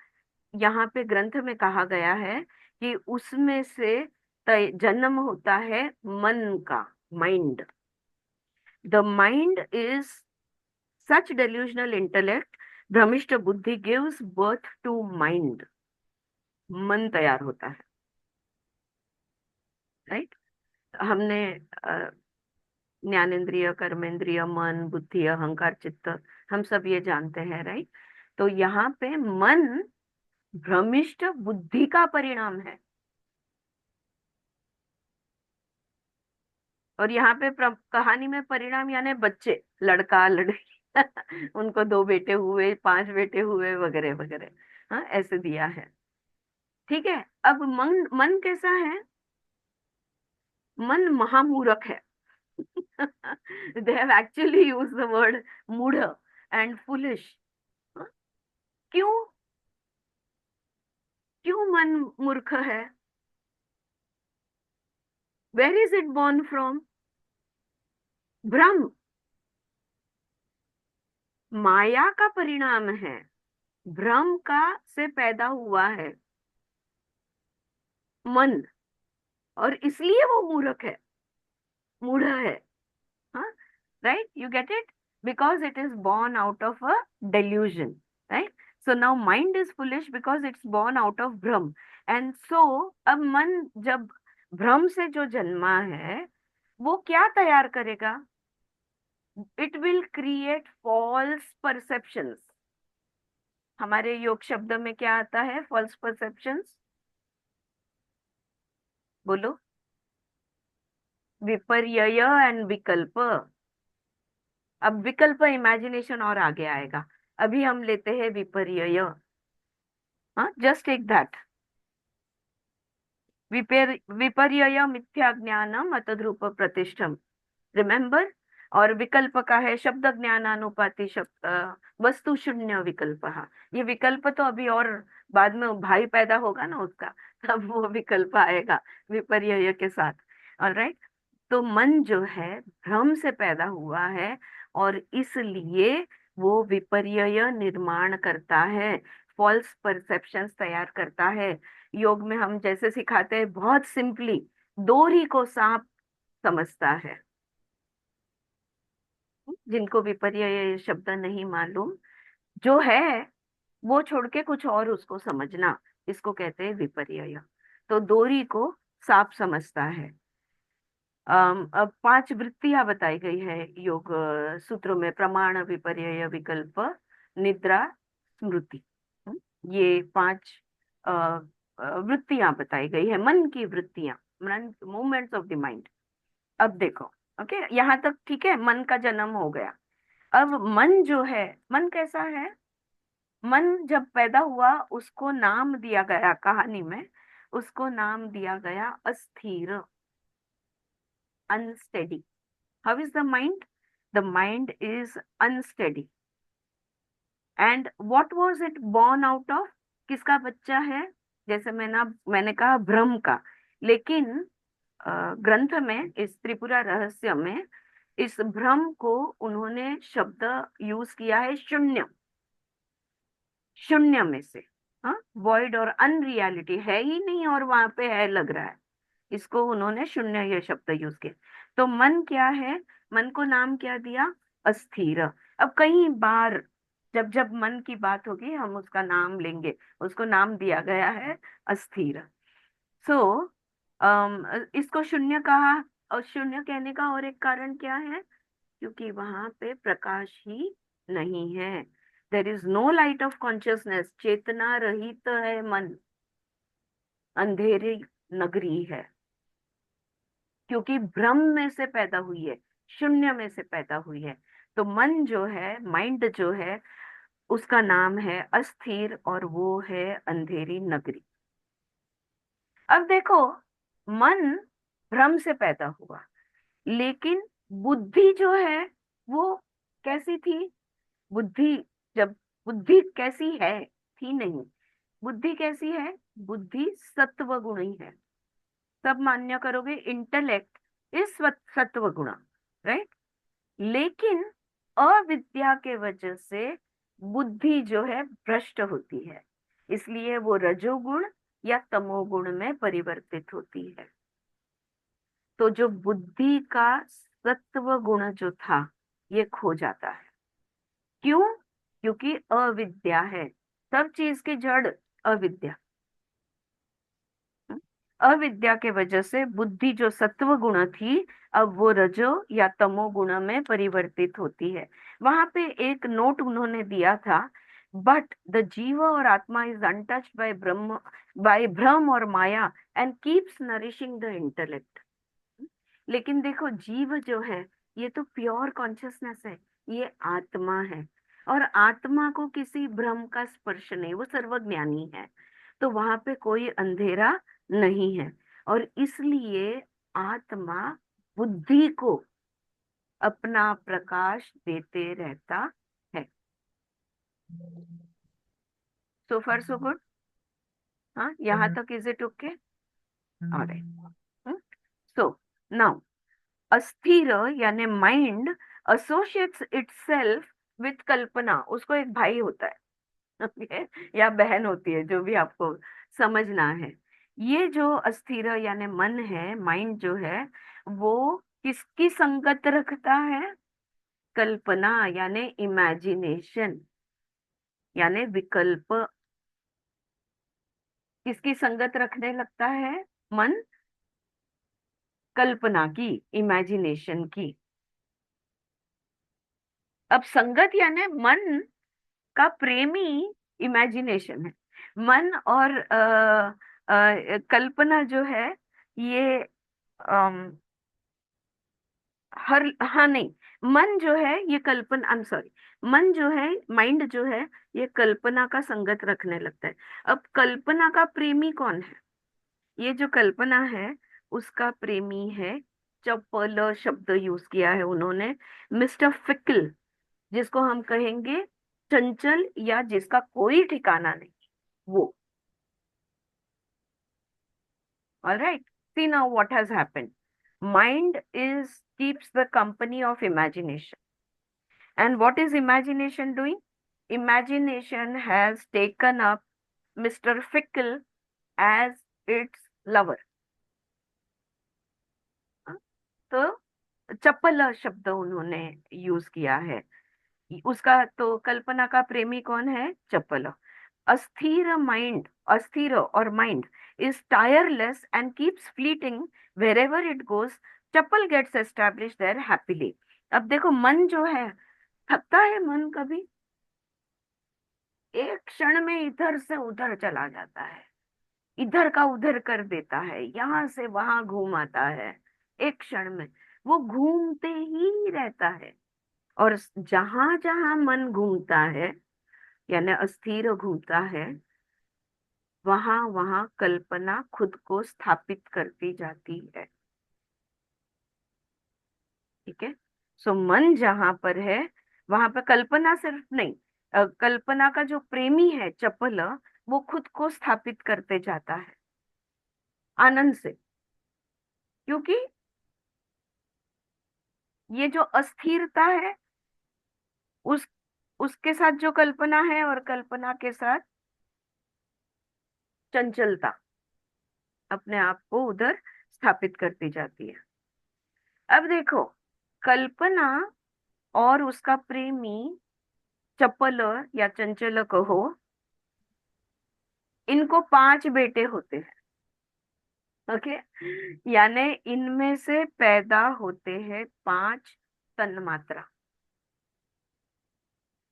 यहाँ पे ग्रंथ में कहा गया है कि उसमें से जन्म होता है मन का, mind. The mind is such delusional intellect, भ्रमिष्ट बुद्धि गिव्स बर्थ टू माइंड। मन तैयार होता है, राइट। हमने ज्ञानेंद्रिय, कर्मेंद्रिय, मन, बुद्धि, अहंकार, चित्त, हम सब ये जानते हैं, राइट। तो यहाँ पे मन भ्रमिष्ट बुद्धि का परिणाम है। और यहाँ पे कहानी में परिणाम यानी बच्चे, लड़का लड़की उनको 2 बेटे हुए, 5 बेटे हुए, वगैरह वगैरह, हाँ ऐसे दिया है। ठीक है, अब मन, मन कैसा है, मन महामूर्ख है। They have actually used the word मूढ़ and foolish. क्यों, क्यों मन मूर्ख है, where is it born from, भ्रम, माया का परिणाम है, भ्रम का से पैदा हुआ है मन, और इसलिए वो मूर्ख है, मूढ़ है। हाँ, right, you get it, because it is born out of a delusion, right? So now mind is foolish because it's born out of भ्रम. And so अब मन जब भ्रम से जो जन्मा है वो क्या तैयार करेगा? It will create false perceptions. हमारे योग शब्द में क्या आता है false perceptions? बोलो. विपर्यय एंड विकल्प. अब विकल्प इमेजिनेशन और आगे आएगा. अभी हम लेते हैं विपर्यय. हाँ, जस्ट टेक दैट. विपर्यय मिथ्या ज्ञानम अतद्रूप प्रतिष्ठम. रिमेम्बर. और विकल्प का है शब्द ज्ञानानुपाति शब्द वस्तु शून्य विकल्प. ये विकल्प तो अभी और बाद में भाई पैदा होगा ना उसका, तब वो विकल्प आएगा विपर्यय के साथ. ऑलराइट. तो मन जो है भ्रम से पैदा हुआ है और इसलिए वो विपर्यय निर्माण करता है, फॉल्स परसेप्शंस तैयार करता है. योग में हम जैसे सिखाते हैं बहुत सिंपली, डोरी को सांप समझता है. जिनको विपर्यय शब्द नहीं मालूम, जो है वो छोड़ के कुछ और उसको समझना, इसको कहते हैं विपर्यय. तो डोरी को सांप समझता है. अब 5 वृत्तियां बताई गई है योग सूत्रों में. प्रमाण, विपर्यय, विकल्प, निद्रा, स्मृति. ये 5 वृत्तियां बताई गई है, मन की वृत्तियां, मूवमेंट्स ऑफ द माइंड. अब देखो, ओके, यहाँ तक ठीक है. मन का जन्म हो गया. अब मन जो है, मन कैसा है? मन जब पैदा हुआ उसको नाम दिया गया, कहानी में उसको नाम दिया गया अस्थिर, unsteady. How is the mind? The mind is unsteady. And what was it born out of? किसका बच्चा है? जैसे मैंने कहा भ्रम का. लेकिन ग्रंथ में, इस त्रिपुरा रहस्य में, इस भ्रम को उन्होंने शब्द यूज किया है शून्य. शून्य में से, हाँ, वॉइड और अनरियलिटी है ही नहीं और वहां पे है लग रहा है, इसको उन्होंने शून्य ये शब्द यूज किया. तो मन क्या है? मन को नाम क्या दिया? अस्थिर. अब कई बार जब जब मन की बात होगी हम उसका नाम लेंगे. उसको नाम दिया गया है अस्थिर. सो इसको शून्य कहा. और शून्य कहने का और एक कारण क्या है? क्योंकि वहां पे प्रकाश ही नहीं है. There is no light of consciousness. चेतना रहित है मन, अंधेरी नगरी है, क्योंकि भ्रम में से पैदा हुई है, शून्य में से पैदा हुई है. तो मन जो है, माइंड जो है, उसका नाम है अस्थिर और वो है अंधेरी नगरी. अब देखो, मन भ्रम से पैदा हुआ, लेकिन बुद्धि जो है वो कैसी थी? बुद्धि कैसी है? थी नहीं. बुद्धि कैसी है? बुद्धि सत्व गुणी है. सब मान्य करोगे, इंटेलेक्ट इज सत्व गुण, राइट. लेकिन अविद्या के वजह से बुद्धि जो है भ्रष्ट होती है, इसलिए वो रजोगुण या तमोगुण में परिवर्तित होती है. तो जो बुद्धि का सत्व गुण जो था ये खो जाता है. क्यों? क्योंकि अविद्या है. सब चीज की जड़ अविद्या. अविद्या के वजह से बुद्धि जो सत्व गुण थी अब वो रजो या तमो गुण में परिवर्तित होती है. वहां पे एक नोट उन्होंने दिया था, बट द जीव और आत्मा इज अनटच्ड बाय भ्रम और माया and keeps nourishing the intellect. लेकिन देखो, जीव जो है ये तो प्योर कॉन्शियसनेस है, ये आत्मा है, और आत्मा को किसी भ्रम का स्पर्श नहीं, वो सर्वज्ञानी है. तो वहां पे कोई अंधेरा नहीं है, और इसलिए आत्मा बुद्धि को अपना प्रकाश देते रहता है. सो फार सो गुड. हाँ, यहाँ तक is it okay? Alright. So now अस्थिर यानी माइंड एसोसिएट्स इटसेल्फ विथ कल्पना. उसको एक भाई होता है या बहन होती है, जो भी आपको समझना है. ये जो अस्थिर यानी मन है, माइंड जो है, वो किसकी संगत रखता है? कल्पना यानी इमेजिनेशन. यानी विकल्प किसकी संगत रखने लगता है? मन कल्पना की, इमेजिनेशन की। अब संगत यानी मन का प्रेमी इमेजिनेशन है। मन और कल्पना जो है ये अम, हाँ नहीं, मन जो है ये कल्पना, आई एम सॉरी, मन जो है, माइंड जो है, ये कल्पना का संगत रखने लगता है। अब कल्पना का प्रेमी कौन है? ये जो कल्पना है उसका प्रेमी है, चपल शब्द यूज किया है उन्होंने, मिस्टर फिकल, जिसको हम कहेंगे चंचल या जिसका कोई ठिकाना नहीं, वो। All right. See now what has happened. Mind is keeps the company of imagination. And what is imagination doing? Imagination has taken up Mr. Fickle as its lover. तो चपल शब्द उन्होंने यूज किया है। उसका तो कल्पना का प्रेमी कौन है? चपल। अस्थिर माइंड, अस्थिर और mind is tireless and keeps fleeting wherever it goes. Chappal gets established there happily. अब देखो मन जो है, थकता है मन कभी? एक क्षण में इधर से उधर चला जाता है, इधर का उधर कर देता है, यहाँ से वहां घूम आता है, एक क्षण में वो घूमते ही रहता है। और जहां जहां मन घूमता है, यानी अस्थिर घूमता है, वहां वहां कल्पना खुद को स्थापित करती जाती है। ठीक है। सो मन जहां पर है वहां पर कल्पना सिर्फ नहीं, कल्पना का जो प्रेमी है चपल, वो खुद को स्थापित करते जाता है आनंद से। क्योंकि ये जो अस्थिरता है, उस उसके साथ जो कल्पना है और कल्पना के साथ चंचलता अपने आप को उधर स्थापित करती जाती है। अब देखो, कल्पना और उसका प्रेमी चपल या चंचल कहो, इनको 5 बेटे होते हैं। ओके, यानी इनमें से पैदा होते हैं 5 तन्मात्रा।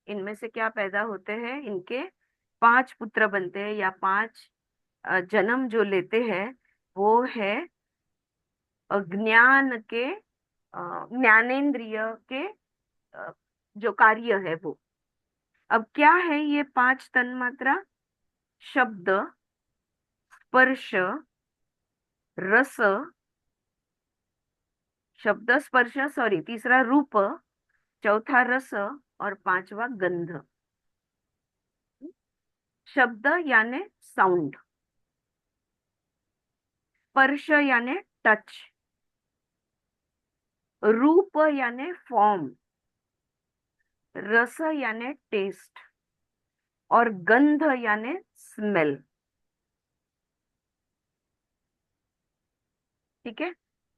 इनमें से क्या पैदा होते हैं? इनके 5 पुत्र बनते हैं, या 5 जन्म जो लेते हैं, वो है ज्ञान के, ज्ञानेंद्रिय के जो कार्य है वो। अब क्या है ये 5 तन्मात्रा? शब्द, स्पर्श, रस, शब्द स्पर्श, सॉरी, तीसरा रूप, चौथा रस और 5वां गंध। शब्द यानी साउंड, स्पर्श यानी टच, रूप यानी फॉर्म, रस यानी टेस्ट और गंध यानी स्मेल। ठीक है,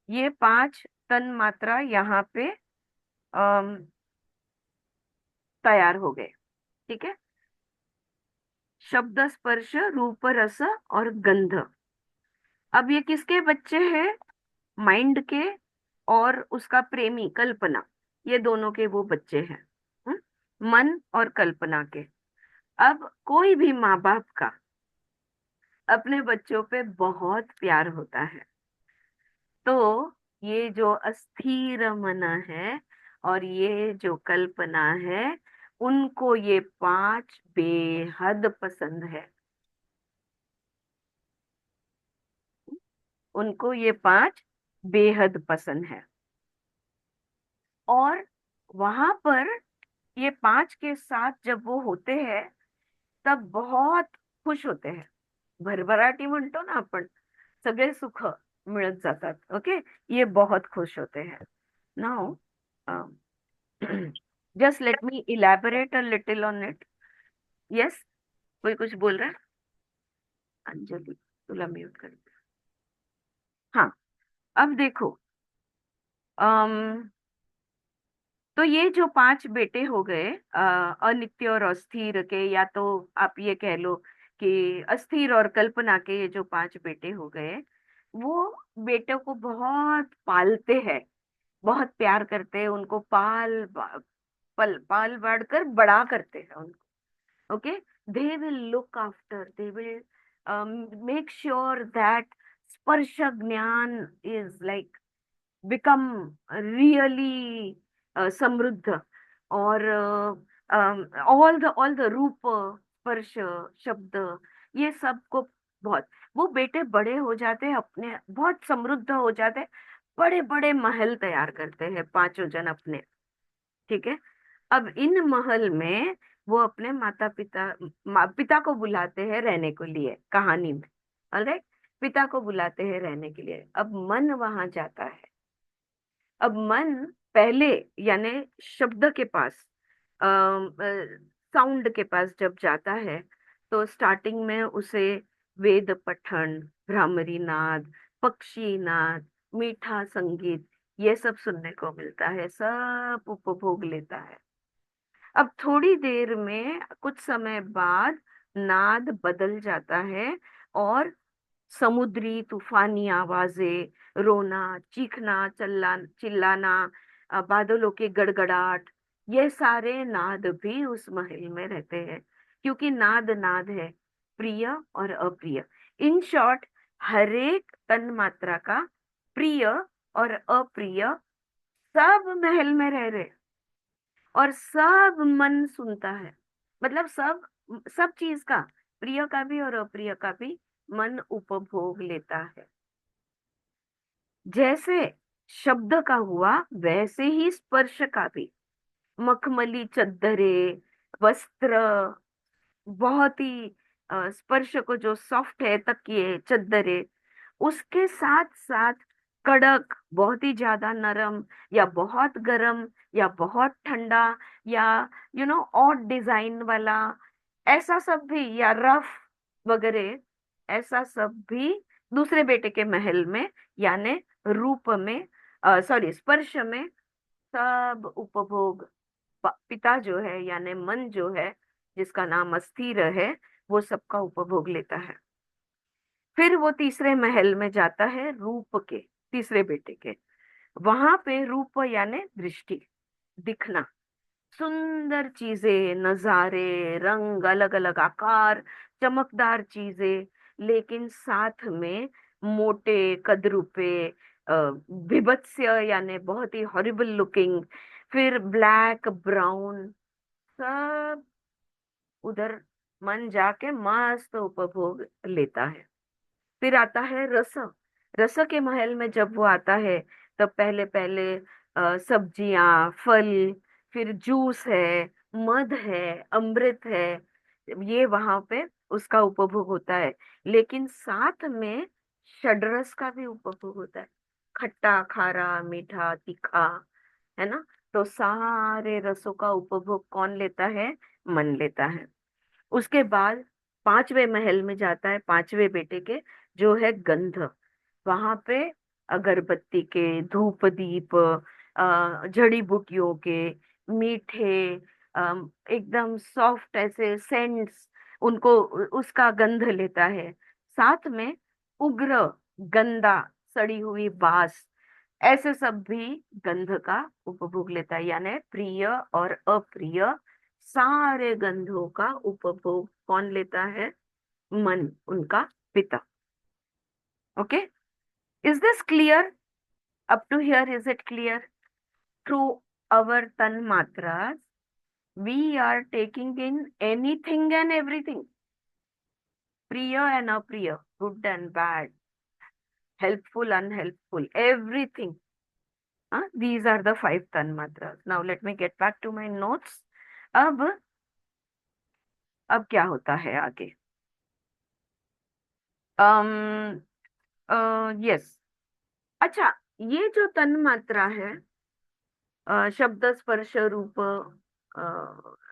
ये 5 तन मात्रा यहाँ पे तैयार हो गए। ठीक है, शब्द, स्पर्श, रूप, रस और गंध। अब ये किसके बच्चे हैं? माइंड के और उसका प्रेमी कल्पना, ये दोनों के वो बच्चे हैं। मन और कल्पना के। अब कोई भी माँ बाप का अपने बच्चों पे बहुत प्यार होता है, तो ये जो अस्थिर मन है और ये जो कल्पना है, उनको ये 5 बेहद पसंद है। उनको ये 5 बेहद पसंद है। और वहां पर ये 5 के साथ जब वो होते हैं, तब बहुत खुश होते हैं। भरभराटी म्हणतो ना आपण, सगळे सुख मिळत जातात। ओके, ये बहुत खुश होते हैं। Now just let me elaborate a little on it. Yes, कोई कुछ बोल रहा है? अंजलि, तुला म्यूट कर दिया। हाँ, अब देखो, तो ये जो 5 बेटे हो गए अनित्य और अस्थिर के, या तो आप ये कह लो कि अस्थिर और कल्पना के, ये जो 5 बेटे हो गए, वो बेटों को बहुत पालते हैं, बहुत प्यार करते हैं उनको, पाल बाड़ कर बड़ा करते हैं उनको। Okay, they will look after, they will make sure that स्पर्श ज्ञान इज लाइक बिकम रियली समृद्ध, और ऑल द रूप स्पर्श शब्द, ये सब को बहुत, वो बेटे बड़े हो जाते हैं, अपने बहुत समृद्ध हो जाते हैं, बड़े बड़े महल तैयार करते हैं 5 जन अपने। ठीक है, अब इन महल में वो अपने पिता को बुलाते हैं रहने के लिए, कहानी में। ऑलराइट, पिता को बुलाते हैं रहने के लिए। अब मन वहां जाता है। अब मन पहले यानी शब्द के पास, साउंड के पास जब जाता है, तो स्टार्टिंग में उसे वेद पठन, भ्रामरी नाद, पक्षी नाद, मीठा संगीत, ये सब सुनने को मिलता है, सब उपभोग लेता है। अब थोड़ी देर में, कुछ समय बाद, नाद बदल जाता है, और समुद्री तूफानी आवाजें, रोना, चीखना, चिल्लाना, बादलों के गड़गड़ाहट, ये सारे नाद भी उस महल में रहते हैं, क्योंकि नाद नाद है, प्रिय और अप्रिय। इन शॉर्ट, हरेक तन मात्रा का प्रिय और अप्रिय सब महल में रह रहे, और सब मन सुनता है। मतलब सब सब चीज का, प्रिय का भी और अप्रिय का भी, मन उपभोग लेता है। जैसे शब्द का हुआ, वैसे ही स्पर्श का भी। मखमली चद्दरे, वस्त्र, बहुत ही स्पर्श को जो सॉफ्ट है, तकिए, चद्दरे, उसके साथ साथ कड़क, बहुत ही ज्यादा नरम, या बहुत गर्म, या बहुत ठंडा, या ऑड डिजाइन वाला, ऐसा सब भी, या रफ वगैरह, ऐसा सब भी दूसरे बेटे के महल में, यानी रूप में, सॉरी, स्पर्श में, सब उपभोग पिता जो है, यानी मन जो है, जिसका नाम अस्थिर है, वो सबका उपभोग लेता है। फिर वो तीसरे महल में जाता है, रूप के, तीसरे बेटे के। वहां पे रूप यानी दृष्टि, दिखना, सुंदर चीजें, नजारे, रंग, अलग अलग आकार, चमकदार चीजें, लेकिन साथ में मोटे, कदरूपे, बीभत्स्य यानी बहुत ही हॉरिबल लुकिंग, फिर ब्लैक, ब्राउन, सब उधर मन जाके मस्त उपभोग लेता है। फिर आता है रस। रस के महल में जब वो आता है, तब पहले पहले सब्जियां, फल, फिर जूस है, मध है, अमृत है, ये वहां पे उसका उपभोग होता है। लेकिन साथ में षड्रस का भी उपभोग होता है, खट्टा, खारा, मीठा, तीखा, है ना। तो सारे रसों का उपभोग कौन लेता है? मन लेता है। उसके बाद 5वें महल में जाता है, 5वें बेटे के, जो है गंध। वहां पे अगरबत्ती के, धूप दीप, जड़ी बूटियों के, मीठे, एकदम सॉफ्ट ऐसे सेंट्स, उनको, उसका गंध लेता है। साथ में उग्र, गंदा, सड़ी हुई बास, ऐसे सब भी गंध का उपभोग लेता है। यानी प्रिय और अप्रिय सारे गंधों का उपभोग कौन लेता है? मन, उनका पिता। Okay, is this clear? Up to here is it clear? Through our tan matras, we are taking in anything and everything, priya and apriya, good and bad, helpful, unhelpful, everything. These are the 5 tan matras. Now let me get back to my notes. अब क्या होता है आगे? Yes, अच्छा, ये जो तन मात्रा है, शब्द, स्पर्श, रूप,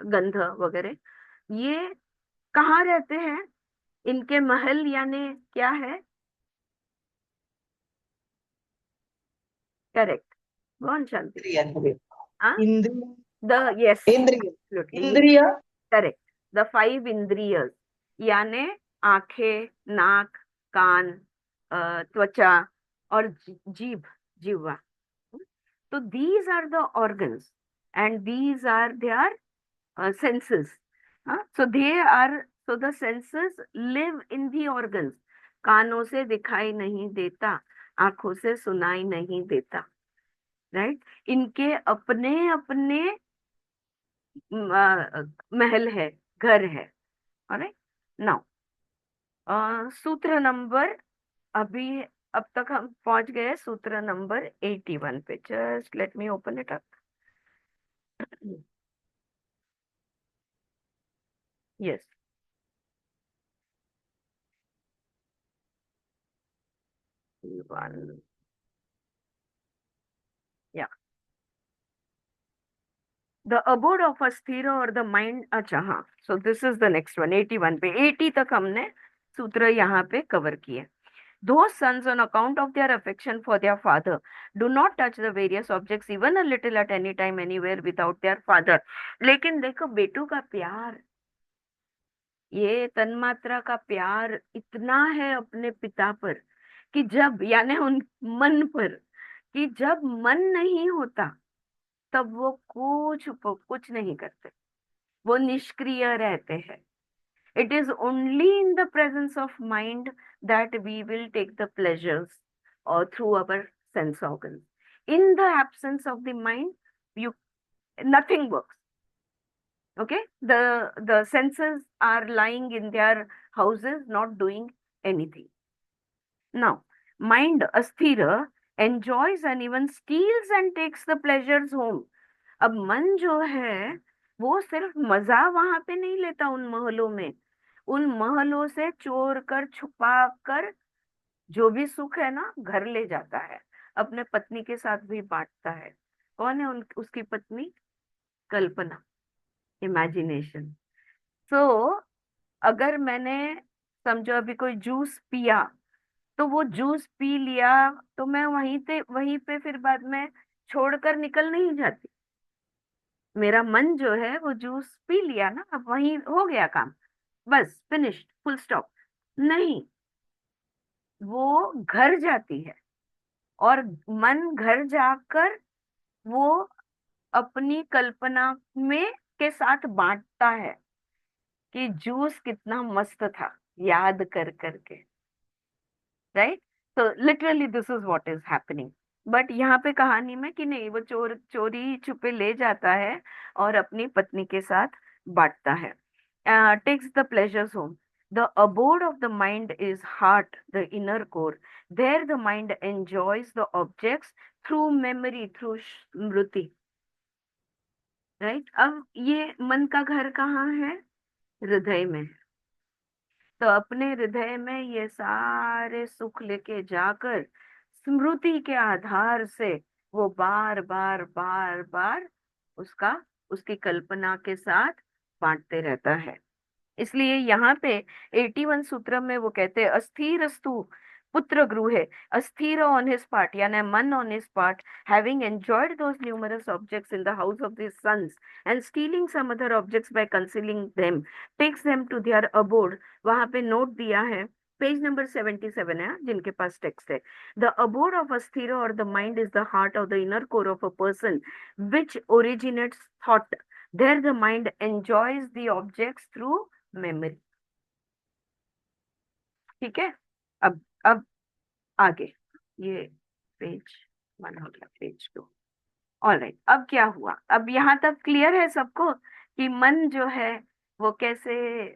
गंध वगैरह, ये कहाँ रहते हैं? इनके महल यानी क्या है? करेक्ट, कौन शांति? Huh? Indriya. Yes, Indriya. absolutely. Indriya. Correct. The 5 इंद्रियस यानी आंखें, नाक, कान, त्वचा और जीभ, जीवा. So these are the organs and these are their senses. So the senses live in the organs. कानों से दिखाई नहीं देता, आंखों से सुनाई नहीं देता, राइट. इनके अपने अपने महल है, घर है. ऑलराइट. नाउ सूत्र नंबर, अभी अब तक हम पहुंच गए सूत्र नंबर 81 पे. Just let me open it up. Yes. one. Yeah. The abode of a sthira or the mind. अच्छा हाँ. So this is the next one. 81 पे. 80 तक हमने सूत्र यहाँ पे कवर किए. Those sons, on account of their affection for their father, do not touch the various objects even a little at any time, anywhere without their father. लेकिन देखो बेटों का प्यार, ये तन्मात्रा का प्यार इतना है अपने पिता पर कि जब, यानी उन मन पर, कि जब मन नहीं होता तब वो कुछ नहीं करते, वो निष्क्रिय रहते हैं. It is only in the presence of mind that we will take the pleasures or through our sense organs. In the absence of the mind, nothing works. Okay, the senses are lying in their houses, not doing anything. Now, mind asthira enjoys and even steals and takes the pleasures home. अब मन जो है वो सिर्फ मजा वहां पे नहीं लेता, उन महलों में, उन महलों से चोर कर छुपा कर जो भी सुख है ना घर ले जाता है, अपने पत्नी के साथ भी बांटता है. कौन है उसकी पत्नी? कल्पना, इमेजिनेशन. सो अगर मैंने, समझो अभी कोई जूस पिया, तो वो जूस पी लिया तो मैं वहीं पे फिर बाद में छोड़कर निकल नहीं जाती. मेरा मन जो है वो जूस पी लिया ना, अब वहीं हो गया काम, बस फिनिश्ड, फुल स्टॉप. नहीं, वो घर जाती है और मन घर जाकर वो अपनी कल्पना में के साथ बांटता है कि जूस कितना मस्त था, याद कर करके, राइट. तो literally this is what is happening. But यहाँ पे कहानी में कि नहीं, वो चोरी छुपे ले जाता है और अपनी पत्नी के साथ बांटता है. Takes the pleasures home. The abode of the mind is heart, the inner core. There the mind enjoys the objects through memory, through Smriti. Right. अब ये मन का घर कहाँ है? हृदय में. तो अपने हृदय में ये सारे सुख लेके जाकर स्मृति के आधार से वो बार बार बार बार उसकी कल्पना के साथ बांटते रहता है. इसलिए यहाँ पे 81 सूत्र में वो कहते हैं अस्थिरस्तु पुत्र गृहे, अस्थिर on his part, यानी मन on his part, having enjoyed those numerous objects in the house of his sons and stealing some other objects by concealing them, takes them to their abode. वहां पे नोट दिया है, page number 77 है जिनके पास text है. The abode of asthira or the mind is the heart of the inner core of a person which originates thought. There the mind enjoys the objects through memory. ठीक है. अब आगे ये page 1 हो गया, पेज 2. ऑलराइट. अब क्या हुआ? अब यहाँ तक क्लियर है सबको कि मन जो है वो कैसे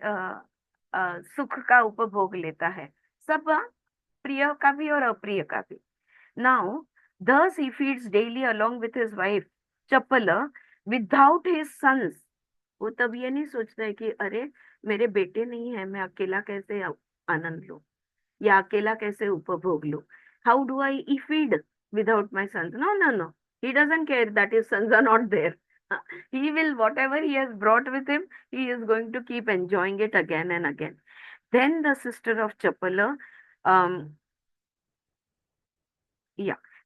सुख का उपभोग लेता है, सब प्रिय का भी और अप्रिय का भी. Now thus he feeds daily along with his wife Chapala without his sons. वो तब ये नहीं सोचता है कि अरे मेरे बेटे नहीं है, मैं अकेला कैसे आनंद लूं या अकेला कैसे उपभोग लूं. How do I feed without my sons? No. He doesn't care that his sons are not there. He will, whatever he has brought with him, he is going to keep enjoying it again and again. Then the sister of Chapala,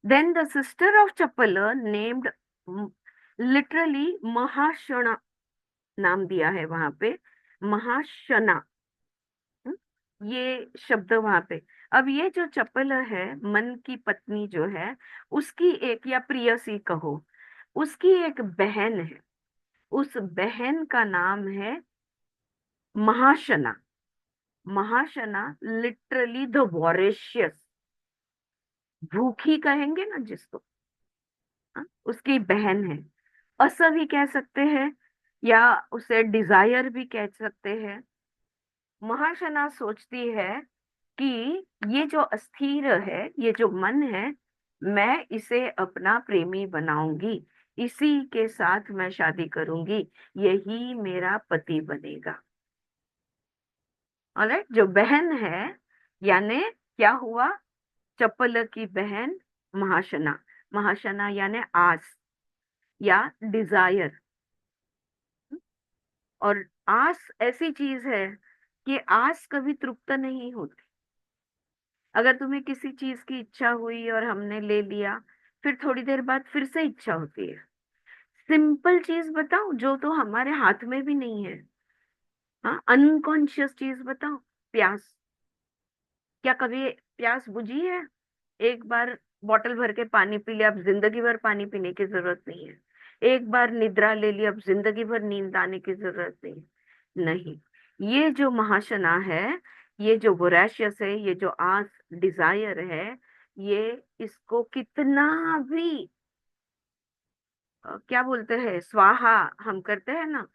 then the sister of Chapala named literally Mahashana नाम दिया है वहां पे, महाशना। ये शब्द वहां पे। अब ये जो चपल है, मन की पत्नी जो है, उसकी एक, या प्रियसी कहो, उसकी एक बहन है। उस बहन का नाम है महाशना। महाशना लिटरली द वॉरेशियस, भूखी कहेंगे ना जिसको, उसकी बहन है। असवी कह सकते हैं, या उसे डिजायर भी कह सकते हैं। महाशना सोचती है कि ये जो अस्थिर है, ये जो मन है, मैं इसे अपना प्रेमी बनाऊंगी, इसी के साथ मैं शादी करूंगी, यही मेरा पति बनेगा। ऑलराइट, जो बहन है, यानी क्या हुआ, चपल की बहन महाशना। महाशना यानी आस या डिजायर। और आस ऐसी चीज है कि आस कभी तृप्त नहीं होती। अगर तुम्हें किसी चीज की इच्छा हुई और हमने ले लिया, फिर थोड़ी देर बाद फिर से इच्छा होती है। सिंपल चीज बताओ, जो तो हमारे हाथ में भी नहीं है, हाँ, अनकॉन्शियस चीज बताओ, प्यास। क्या कभी प्यास बुझी है? एक बार बॉटल भर के पानी पी लिया, अब जिंदगी भर पानी पीने की जरूरत नहीं है। एक बार निद्रा ले ली, अब जिंदगी भर नींद आने की जरूरत नहीं। नहीं, ये जो महाशना है, ये जो वोरेशियस है, ये जो आस, डिजायर है, ये इसको कितना भी क्या बोलते हैं, स्वाहा हम करते हैं ना,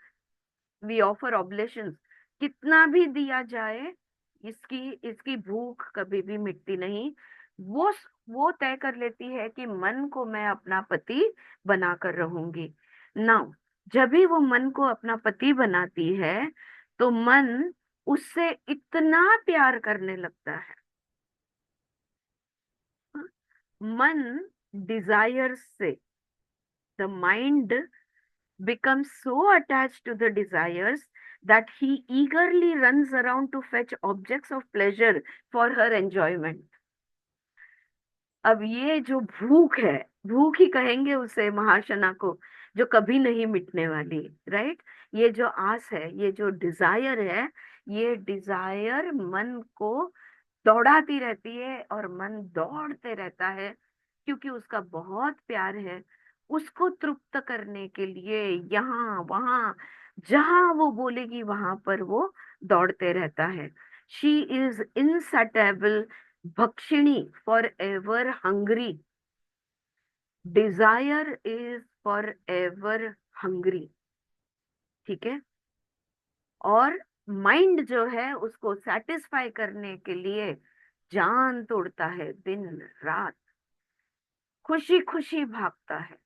वी ऑफर ऑब्लेशंस, कितना भी दिया जाए, इसकी इसकी भूख कभी भी मिटती नहीं। वो वो तय कर लेती है कि मन को मैं अपना पति बनाकर रहूंगी। नाउ, जब भी वो मन को अपना पति बनाती है, तो मन उससे इतना प्यार करने लगता है। मन डिजायर से, the mind becomes so attached to the desires that he eagerly runs around to fetch objects of pleasure for her enjoyment. अब ये जो भूख है, भूख ही कहेंगे उसे महाशना को, जो कभी नहीं मिटने वाली, राइट। ये जो आस है, ये जो डिजायर है, ये डिजायर मन को दौड़ाती रहती है, और मन दौड़ते रहता है क्योंकि उसका बहुत प्यार है। उसको तृप्त करने के लिए यहाँ वहां, जहां वो बोलेगी वहां पर वो दौड़ते रहता है। शी इज इनसैटेबल भक्षिणी, for ever hungry. Desire is for ever hungry, ठीक है। और माइंड जो है, उसको सेटिस्फाई करने के लिए जान तोड़ता है, दिन रात खुशी खुशी भागता है।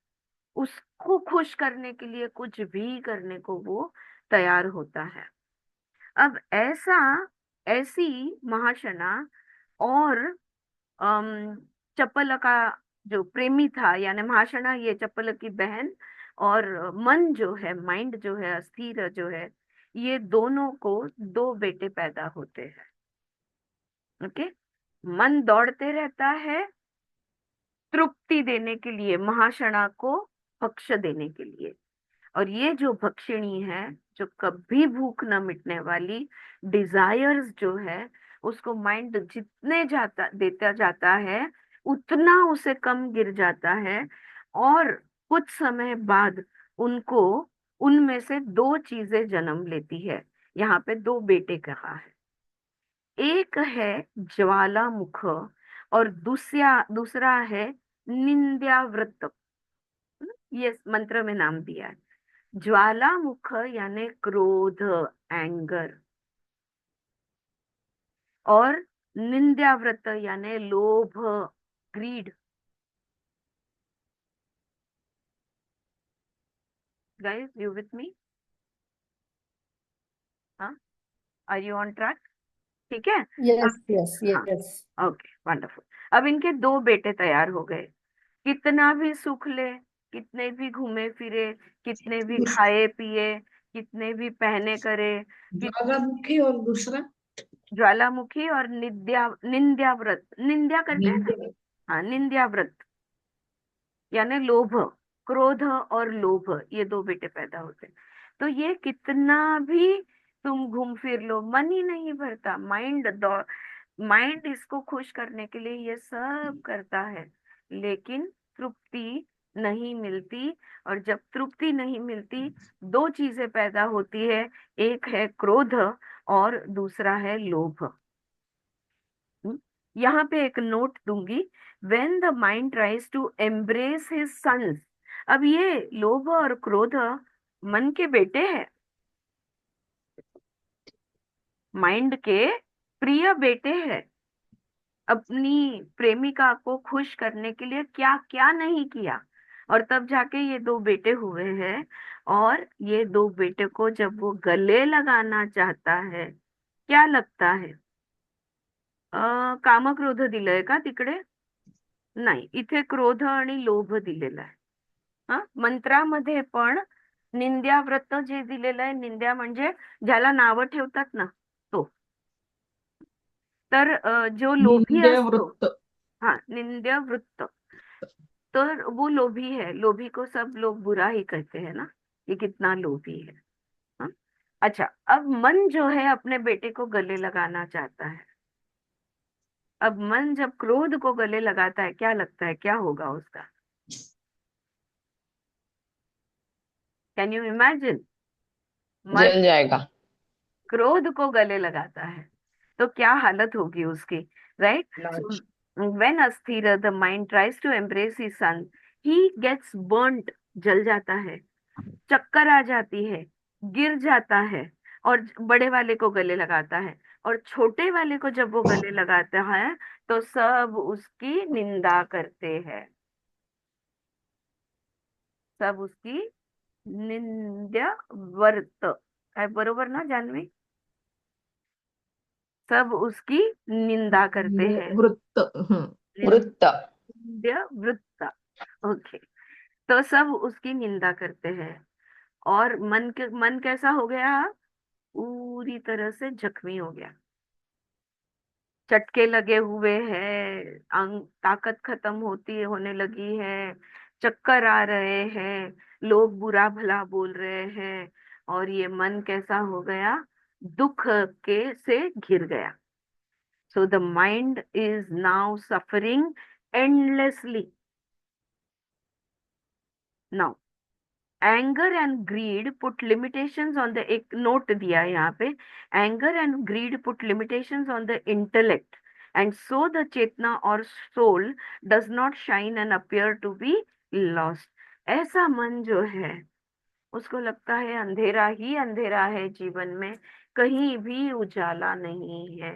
उसको खुश करने के लिए कुछ भी करने को वो तैयार होता है। अब ऐसी महाशना और चपल का जो प्रेमी था, यानी महाशना ये चपल की बहन, और मन जो है, माइंड जो है, अस्थिर जो है, ये दोनों को दो बेटे पैदा होते हैं। ओके, मन दौड़ते रहता है तृप्ति देने के लिए, महाशना को भक्ष देने के लिए। और ये जो भक्षिणी है, जो कभी भूख न मिटने वाली, डिजायर्स जो है, उसको माइंड जितने देता जाता है, उतना उसे कम गिर जाता है। और कुछ समय बाद उनको, उनमें से दो चीजें जन्म लेती है। यहाँ पे दो बेटे कहा है। एक है ज्वालामुख, और दूसरा है निंद्याव्रत। ये मंत्र में नाम दिया है। ज्वालामुख यानी क्रोध, एंगर, और निंद्याव्रत यानी लोभ, greed. Guys, you with me? हाँ, आर यू ऑन ट्रैक? ठीक है। Yes, yes, हाँ, yes. Okay, wonderful. अब इनके दो बेटे तैयार हो गए। कितना भी सुख ले, कितने भी घूमे फिरे, कितने भी खाए पिए, कितने भी पहने करे, ज्वालामुखी और दूसरा ज्वालामुखी और निंद्याव्रत, निंद्या करते हैं ना, निंदा। हाँ, निंद्याव्रत यानी लोभ। क्रोध और लोभ, ये दो बेटे पैदा होते हैं। तो ये कितना भी तुम घूम फिर लो, मन ही नहीं भरता। माइंड इसको खुश करने के लिए ये सब करता है, लेकिन तृप्ति नहीं मिलती। और जब तृप्ति नहीं मिलती, दो चीजें पैदा होती है, एक है क्रोध और दूसरा है लोभ। हम्म? यहाँ पे एक नोट दूंगी, when the mind tries to embrace his sons। अब ये लोभ और क्रोध मन के बेटे हैं, माइंड के प्रिय बेटे हैं। अपनी प्रेमिका को खुश करने के लिए क्या क्या नहीं किया, और तब जाके ये दो बेटे हुए हैं। और ये दो बेटे को जब वो गले लगाना चाहता है, क्या लगता है? कामक्रोध दिलंय का तिकडे? नाही, इथे क्रोध आणि लोभ दिलेला आहे। हा, मंत्रामध्ये पण निंद्या व्रत जे दिलेलं आहे, निंद्या म्हणजे ज्याला नावं ठेवतात ना, तो। तर जो लोभी निंद्य असतो, वृत्त. हाँ, निंद्य वृत्त, तो वो लोभी है। लोभी को सब लोग बुरा ही कहते हैं ना, ये कितना लोभी है। हाँ? अच्छा, अब मन जो है अपने बेटे को गले लगाना चाहता है। अब मन जब क्रोध को गले लगाता है, क्या लगता है क्या होगा उसका? Can you imagine? मन जल जाएगा। क्रोध को गले लगाता है तो क्या हालत होगी उसकी, राइट? Large. व्हेन अस्थिर the mind tries to embrace his son, he gets burned, जल जाता है, चक्कर आ जाती है, गिर जाता है, और बड़े वाले को गले लगाता है। और छोटे वाले को जब वो गले लगाता है तो सब उसकी निंदा करते हैं, सब उसकी निंद्य वर्त, काय बरोबर ना जान्हवी? सब उसकी निंदा करते हैं, वृत्त. हं. वृत्त। निंद्य वृत्त। ओके, तो सब उसकी निंदा करते हैं। और मन कैसा हो गया? पूरी तरह से जख्मी हो गया, चटके लगे हुए हैं, ताकत खत्म होने लगी है, चक्कर आ रहे हैं, लोग बुरा भला बोल रहे हैं, और ये मन कैसा हो गया? दुख के से घिर गया। So the mind is now suffering endlessly. Now, anger and greed put limitations on the, एक नोट दिया है यहाँ पे, anger and greed put limitations on the intellect, and so the chetna or soul does not shine and appear to be lost। ऐसा मन जो है उसको लगता है अंधेरा ही अंधेरा है जीवन में, कहीं भी उजाला नहीं है,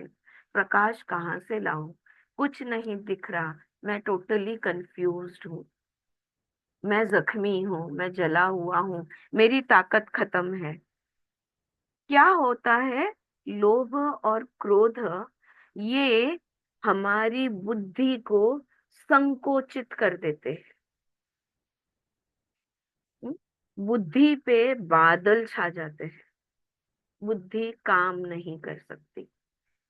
प्रकाश कहाँ से लाऊं, कुछ नहीं दिख रहा, मैं टोटली कंफ्यूज्ड हूँ, मैं जख्मी हूँ, मैं जला हुआ हूँ, मेरी ताकत खत्म है। क्या होता है? लोभ और क्रोध ये हमारी बुद्धि को संकोचित कर देते हैं। बुद्धि पे बादल छा जाते हैं, बुद्धि काम नहीं कर सकती,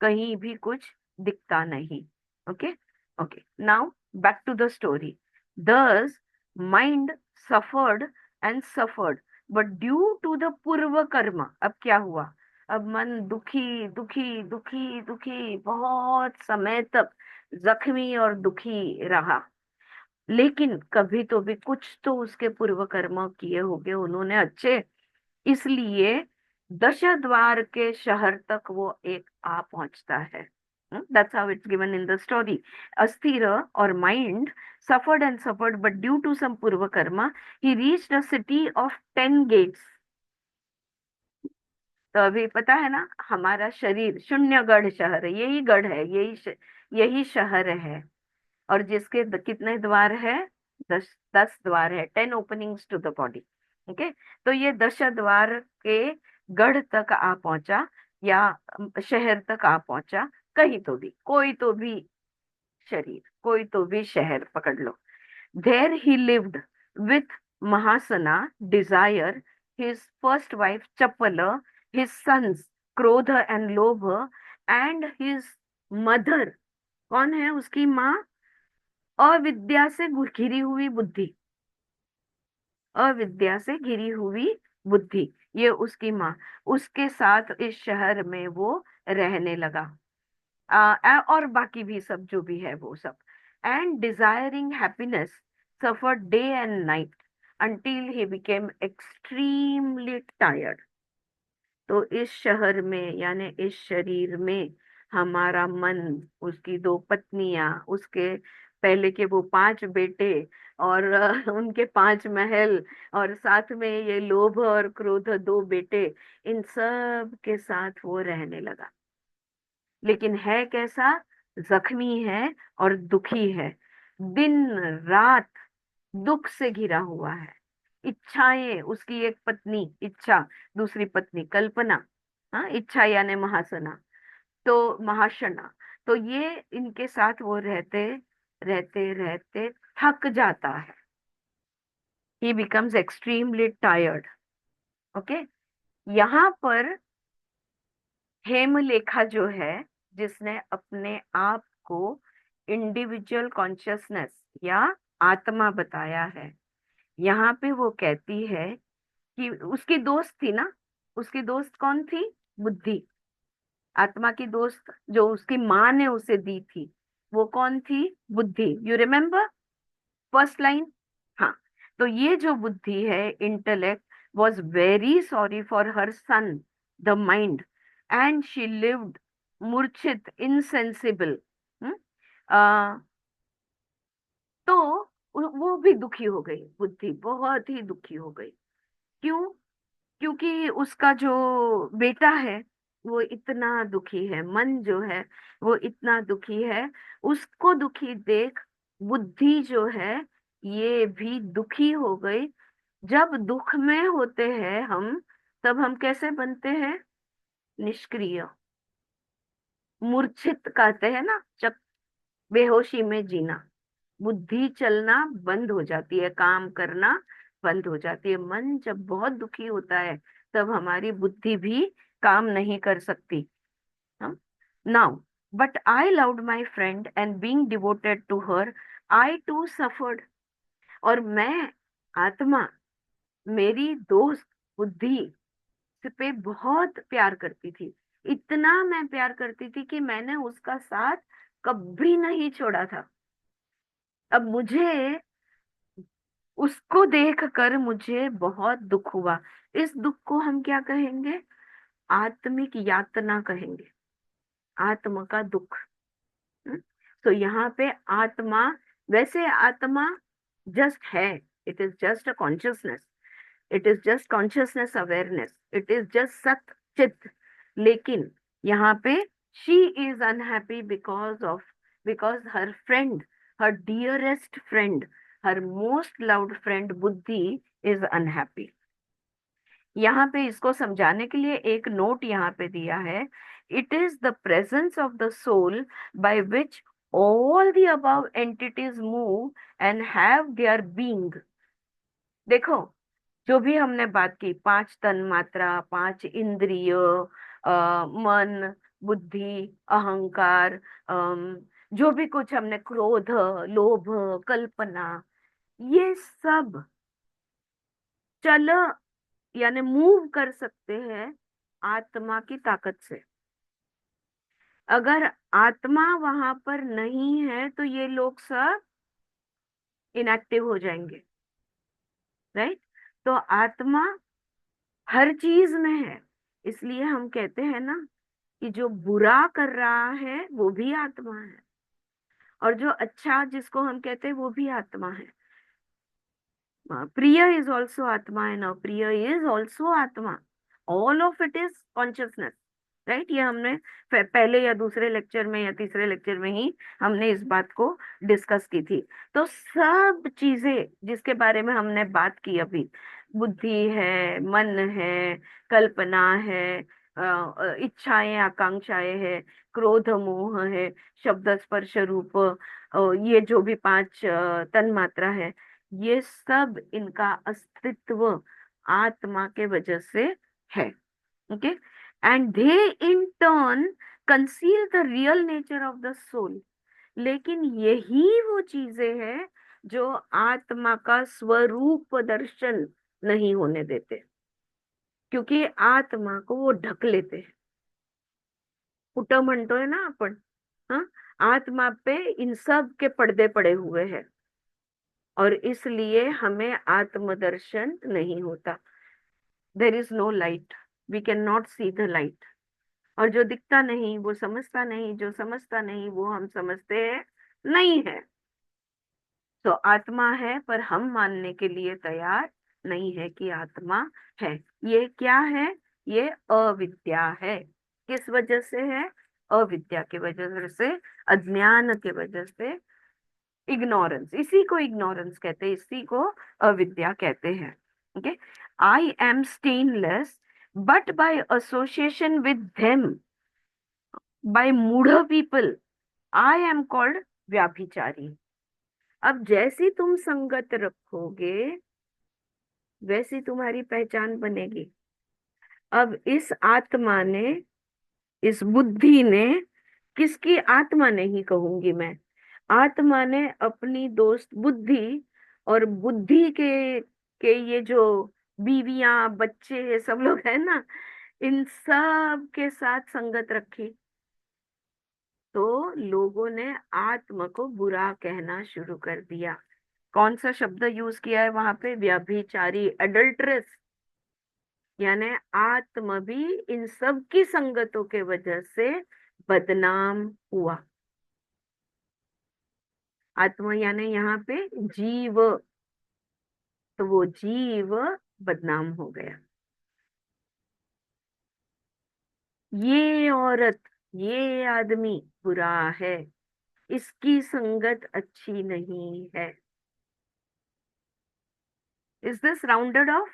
कहीं भी कुछ दिखता नहीं। Okay okay, now back to the story. This mind suffered and suffered, but due to the purva karma, अब क्या हुआ? अब मन दुखी दुखी दुखी दुखी बहुत समय तक जख्मी और दुखी रहा, लेकिन कभी तो भी कुछ तो उसके पूर्व कर्म किए होंगे उन्होंने अच्छे, इसलिए दशद्वार के शहर तक वो एक आ पहुंचता है। That's how it's given in the story. अस्थिर और mind suffered and suffered, but due to some पूर्व Karma he reached a city of 10 gates। तो अभी पता है ना, हमारा शरीर शून्यगढ़ शहर है, यही गढ़ है, यही शहर है, और जिसके कितने द्वार है? 10 द्वार है, 10 openings to the body. Okay, तो ये 10 द्वार के गढ़ तक आ पहुंचा, या शहर तक आ पहुंचा, कहीं तो भी, कोई तो भी शरीर, कोई तो भी शहर पकड़ लो। There he lived with Mahasana desire, his first wife Chapal, his sons Krodh and Lobh, and his mother, कौन है उसकी माँ? अविद्या से घिरी हुई बुद्धि। अविद्या से घिरी हुई बुद्धि, ये उसकी माँ, उसके साथ इस शहर में वो रहने लगा। और बाकी भी सब जो भी है वो सब। And desiring happiness suffered day and night until he became extremely tired. तो इस शहर में यानी इस शरीर में हमारा मन, उसकी 2 पत्नियां, उसके पहले के वो 5 बेटे, और उनके 5 महल, और साथ में ये लोभ और क्रोध 2 बेटे, इन सब के साथ वो रहने लगा। लेकिन है कैसा? जख्मी है और दुखी है, दिन रात दुख से घिरा हुआ है। इच्छाएं, उसकी एक पत्नी इच्छा, दूसरी पत्नी कल्पना, हाँ, इच्छा यानी महासना, तो महाशना, तो ये इनके साथ वो रहते रहते रहते थक जाता है। ही बिकम्स एक्सट्रीमली टायर्ड। ओके, यहाँ पर हेमलेखा जो है, जिसने अपने आप को इंडिविजुअल कॉन्शियसनेस या आत्मा बताया है, यहाँ पे वो कहती है कि उसकी दोस्त थी ना, उसकी दोस्त कौन थी? बुद्धि। आत्मा की दोस्त जो उसकी माँ ने उसे दी थी, वो कौन थी? बुद्धि। You remember first line? हाँ, तो ये जो बुद्धि है, intellect, was very sorry for her son the mind, and she lived मूर्छित इनसेंसिबल। तो वो भी दुखी हो गई, बुद्धि बहुत ही दुखी हो गई। क्यों? क्योंकि उसका जो बेटा है वो इतना दुखी है, मन जो है वो इतना दुखी है। उसको दुखी देख बुद्धि जो है ये भी दुखी हो गई। जब दुख में होते हैं हम, तब हम कैसे बनते हैं? निष्क्रिय, मूर्छित कहते हैं ना, बेहोशी में जीना। बुद्धि चलना बंद हो जाती है, काम करना बंद हो जाती है। मन जब बहुत दुखी होता है तब हमारी बुद्धि भी काम नहीं कर सकती। हम now, but I loved my friend and being devoted to her, I too suffered. और मैं, आत्मा, मेरी दोस्त बुद्धि पे बहुत प्यार करती थी। इतना मैं प्यार करती थी कि मैंने उसका साथ कभी नहीं छोड़ा था। अब मुझे उसको देखकर मुझे बहुत दुख हुआ। इस दुख को हम क्या कहेंगे? आत्मिक यातना कहेंगे, आत्मा का दुख। तो यहाँ पे आत्मा, वैसे आत्मा जस्ट है, it is just a consciousness, it is just consciousness awareness, it is just सत चित। लेकिन यहाँ पे she is unhappy because her friend, her dearest friend, her most loved friend बुद्धि इज अनहैप्पी। यहाँ पे इसको समझाने के लिए एक नोट यहाँ पे दिया है। It is the presence of the soul by which all the above entities move and have their being. देखो, जो भी हमने बात की, 5 तन्मात्रा, 5 इंद्रिय, मन, बुद्धि, अहंकार, जो भी कुछ हमने, क्रोध, लोभ, कल्पना, ये सब चल यानी मूव कर सकते हैं आत्मा की ताकत से। अगर आत्मा वहां पर नहीं है तो ये लोग सब इनएक्टिव हो जाएंगे, राइट? तो आत्मा हर चीज में है। इसलिए हम कहते हैं ना कि जो बुरा कर रहा है वो भी आत्मा है, और जो अच्छा जिसको हम कहते हैं वो भी आत्मा है। प्रिय इज ऑल्सो आत्मा एंड अप्रिय इज ऑल्सो आत्मा। All of it is consciousness, right? ये हमने पहले या दूसरे लेक्चर में या तीसरे लेक्चर में ही हमने इस बात को डिस्कस की थी। तो सब चीजें जिसके बारे में हमने बात की अभी, बुद्धि है, मन है, कल्पना है, इच्छाएं आकांक्षाएं है, क्रोध मोह है, शब्द स्पर्श रूप, ये जो भी 5 तन्मात्रा है, ये सब इनका अस्तित्व आत्मा के वजह से है। Okay, and they in turn conceal the real nature of the soul. लेकिन यही वो चीजें हैं जो आत्मा का स्वरूप दर्शन नहीं होने देते, क्योंकि आत्मा को वो ढक लेते हैं. कुठं म्हणतोय ना आपण, हाँ, आत्मा पे इन सब के पर्दे पड़े हुए हैं और इसलिए हमें आत्मदर्शन नहीं होता. There is no light, we can not see the light. और जो दिखता नहीं वो समझता नहीं, जो समझता नहीं वो हम समझते हैं नहीं है. तो आत्मा है पर हम मानने के लिए तैयार नहीं है कि आत्मा है. ये क्या है? ये अविद्या है. किस वजह से है? अविद्या की वजह से, अज्ञान के वजह से, इग्नोरेंस. इसी को इग्नोरेंस कहते हैं, इसी को अविद्या कहते हैं. Okay. I am stainless but by association with them, by मूढ़ पीपल, आई एम कॉल्ड व्याभिचारी. अब जैसी तुम संगत रखोगे वैसी तुम्हारी पहचान बनेगी. अब इस आत्मा ने, इस बुद्धि ने, किसकी आत्मा नहीं कहूंगी मैं, आत्मा ने अपनी दोस्त बुद्धि और बुद्धि के ये जो बीवियां बच्चे ये सब लोग हैं ना, इन सब के साथ संगत रखी. तो लोगों ने आत्मा को बुरा कहना शुरू कर दिया. कौन सा शब्द यूज किया है वहां पे? व्यभिचारी, एडल्ट्रेस. यानी आत्मा भी इन सब की संगतों के वजह से बदनाम हुआ. आत्मा यानी यहाँ पे जीव, तो वो जीव बदनाम हो गया. ये औरत, ये आदमी बुरा है, इसकी संगत अच्छी नहीं है. Is this rounded off?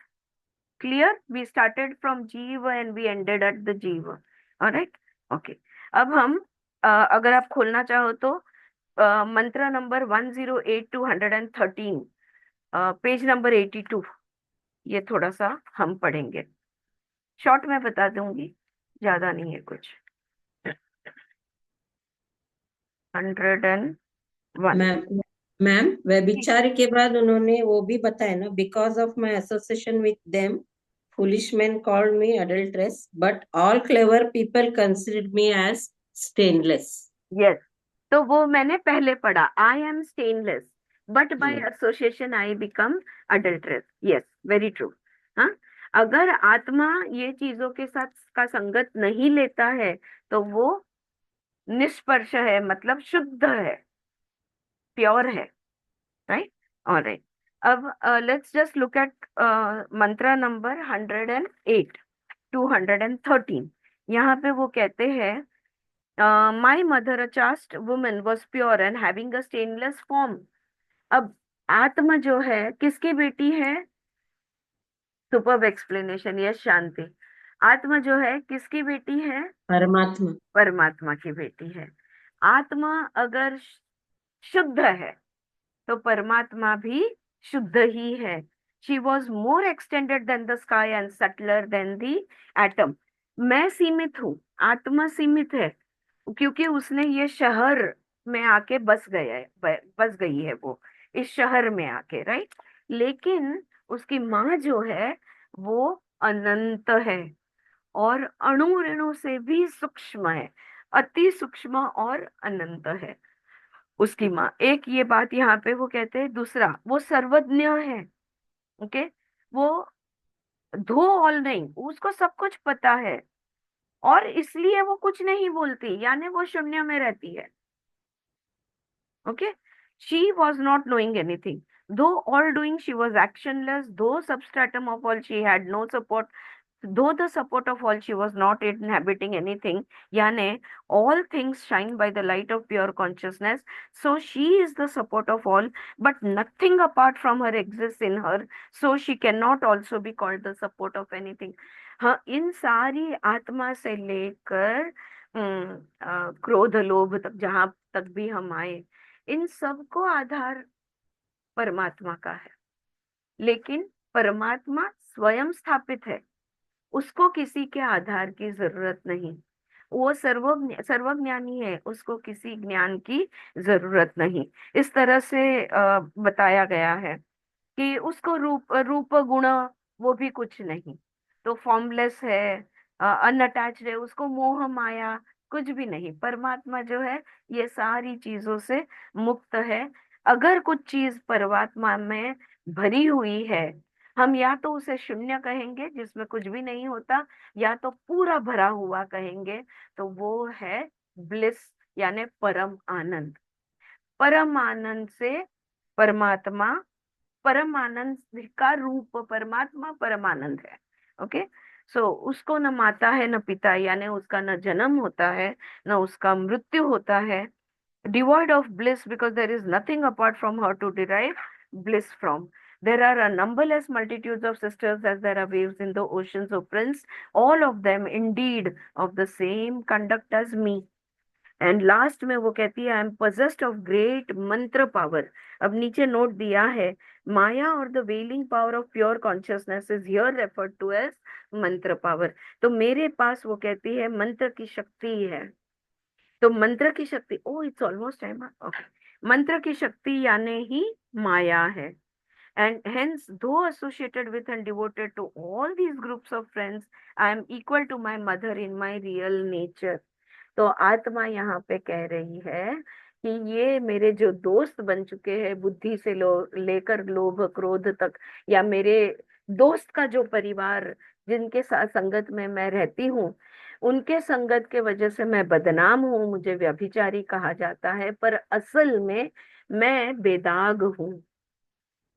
Clear? We started from Jiva and we ended at the Jiva. Alright? Okay. अब हम अगर आप खोलना चाहो तो मंत्र नंबर 108 to 113, पेज नंबर 82, ये थोड़ा सा हम पढ़ेंगे. शॉर्ट में बता दूंगी, ज्यादा नहीं है कुछ. 101. मैम मैम व्यभिचार के बाद उन्होंने वो भी बताया ना, because of my association with them foolish men called me adulteress, but all clever people considered me as stainless. Yes, तो वो मैंने पहले पढ़ा. I am stainless but by association I become adulteress. Yes, very true. हाँ, अगर आत्मा ये चीजों के साथ का संगत नहीं लेता है तो वो निष्पर्श है, मतलब शुद्ध है, प्योर है. राइट? ऑलराइट. अब लेट्स जस्ट लुक एट मंत्र नंबर 108 to 113. यहाँ पे वो कहते हैं, my mother a chaste woman was pure and having a stainless form. अब आत्मा जो है किसकी बेटी है? Superb explanation. यस शांति. आत्मा जो है किसकी बेटी है? परमात्मा. परमात्मा की बेटी है. आत्मा अगर शुद्ध है तो परमात्मा भी शुद्ध ही है. She was more extended than the sky and subtler than the atom. मैं सीमित हूँ, आत्मा सीमित है, क्योंकि उसने ये शहर में आके बस गई है वो, इस शहर में आके. राइट? लेकिन उसकी माँ जो है वो अनंत है और अणु रेणु से भी सूक्ष्म है, अति सूक्ष्म और अनंत है उसकी माँ. एक ये बात यहाँ पे वो कहते हैं. दूसरा, वो सर्वज्ञ है. ओके. वो धो ऑल नहीं, उसको सब कुछ पता है और इसलिए वो कुछ नहीं बोलती, यानी वो शून्य में रहती है. Okay. She was not knowing anything. though all doing she was actionless, though substratum of all she had no support, though the support of all she was not inhabiting anything. Yani all things shine by the light of pure consciousness, so she is the support of all, but nothing apart from her exists in her, so she cannot also be called the support of anything. हाँ, इन सारी आत्मा से लेकर क्रोध लोभ तक, जहां तक भी हम आए, इन सब को आधार परमात्मा का है. लेकिन परमात्मा स्वयं स्थापित है, उसको किसी के आधार की जरूरत नहीं. वो सर्वज्ञानी है, उसको किसी ज्ञान की जरूरत नहीं। इस तरह से बताया गया है कि उसको रूप रूप गुण वो भी कुछ नहीं, तो फॉर्मलेस है, अनअटैच्ड है, उसको मोह माया कुछ भी नहीं। परमात्मा जो है ये सारी चीजों से मुक्त है। अगर कुछ चीज परमात्मा में भरी हुई है, हम या तो उसे शून्य कहेंगे जिसमें कुछ भी नहीं होता, या तो पूरा भरा हुआ कहेंगे, तो वो है ब्लिस, यानी परम आनंद। परम आनंद से परमात्मा, परम आनंद का रूप परमात्मा परमानंद है। ओके, सो उसको न माता है न पिता, यानी उसका न जन्म होता है न उसका मृत्यु होता है। Devoid of bliss, because there is nothing apart from her to derive bliss from. There are a numberless multitudes of sisters as there are waves in the oceans, O Prince, all of them indeed of the same conduct as me. And last में वो कहती है, I am possessed of great mantra power. अब नीचे note दिया है, माया और the veiling power of pure consciousness is here referred to as mantra power. तो मेरे पास वो कहती है मंत्र की शक्ति है। तो मंत्र की शक्ति, oh it's almost time, okay, मंत्र की शक्ति यानी ही माया है। And hence, though associated with and devoted to all these groups of friends, I am equal to my mother in my real nature. तो आत्मा यहाँ पे कह रही है कि ये मेरे जो दोस्त बन चुके हैं, बुद्धि से लेकर लोभ क्रोध तक, या मेरे दोस्त का जो परिवार जिनके साथ संगत में मैं रहती हूँ, उनके संगत के वजह से मैं बदनाम हूँ, मुझे व्यभिचारी कहा जाता है, पर असल में मैं बेदाग हूँ,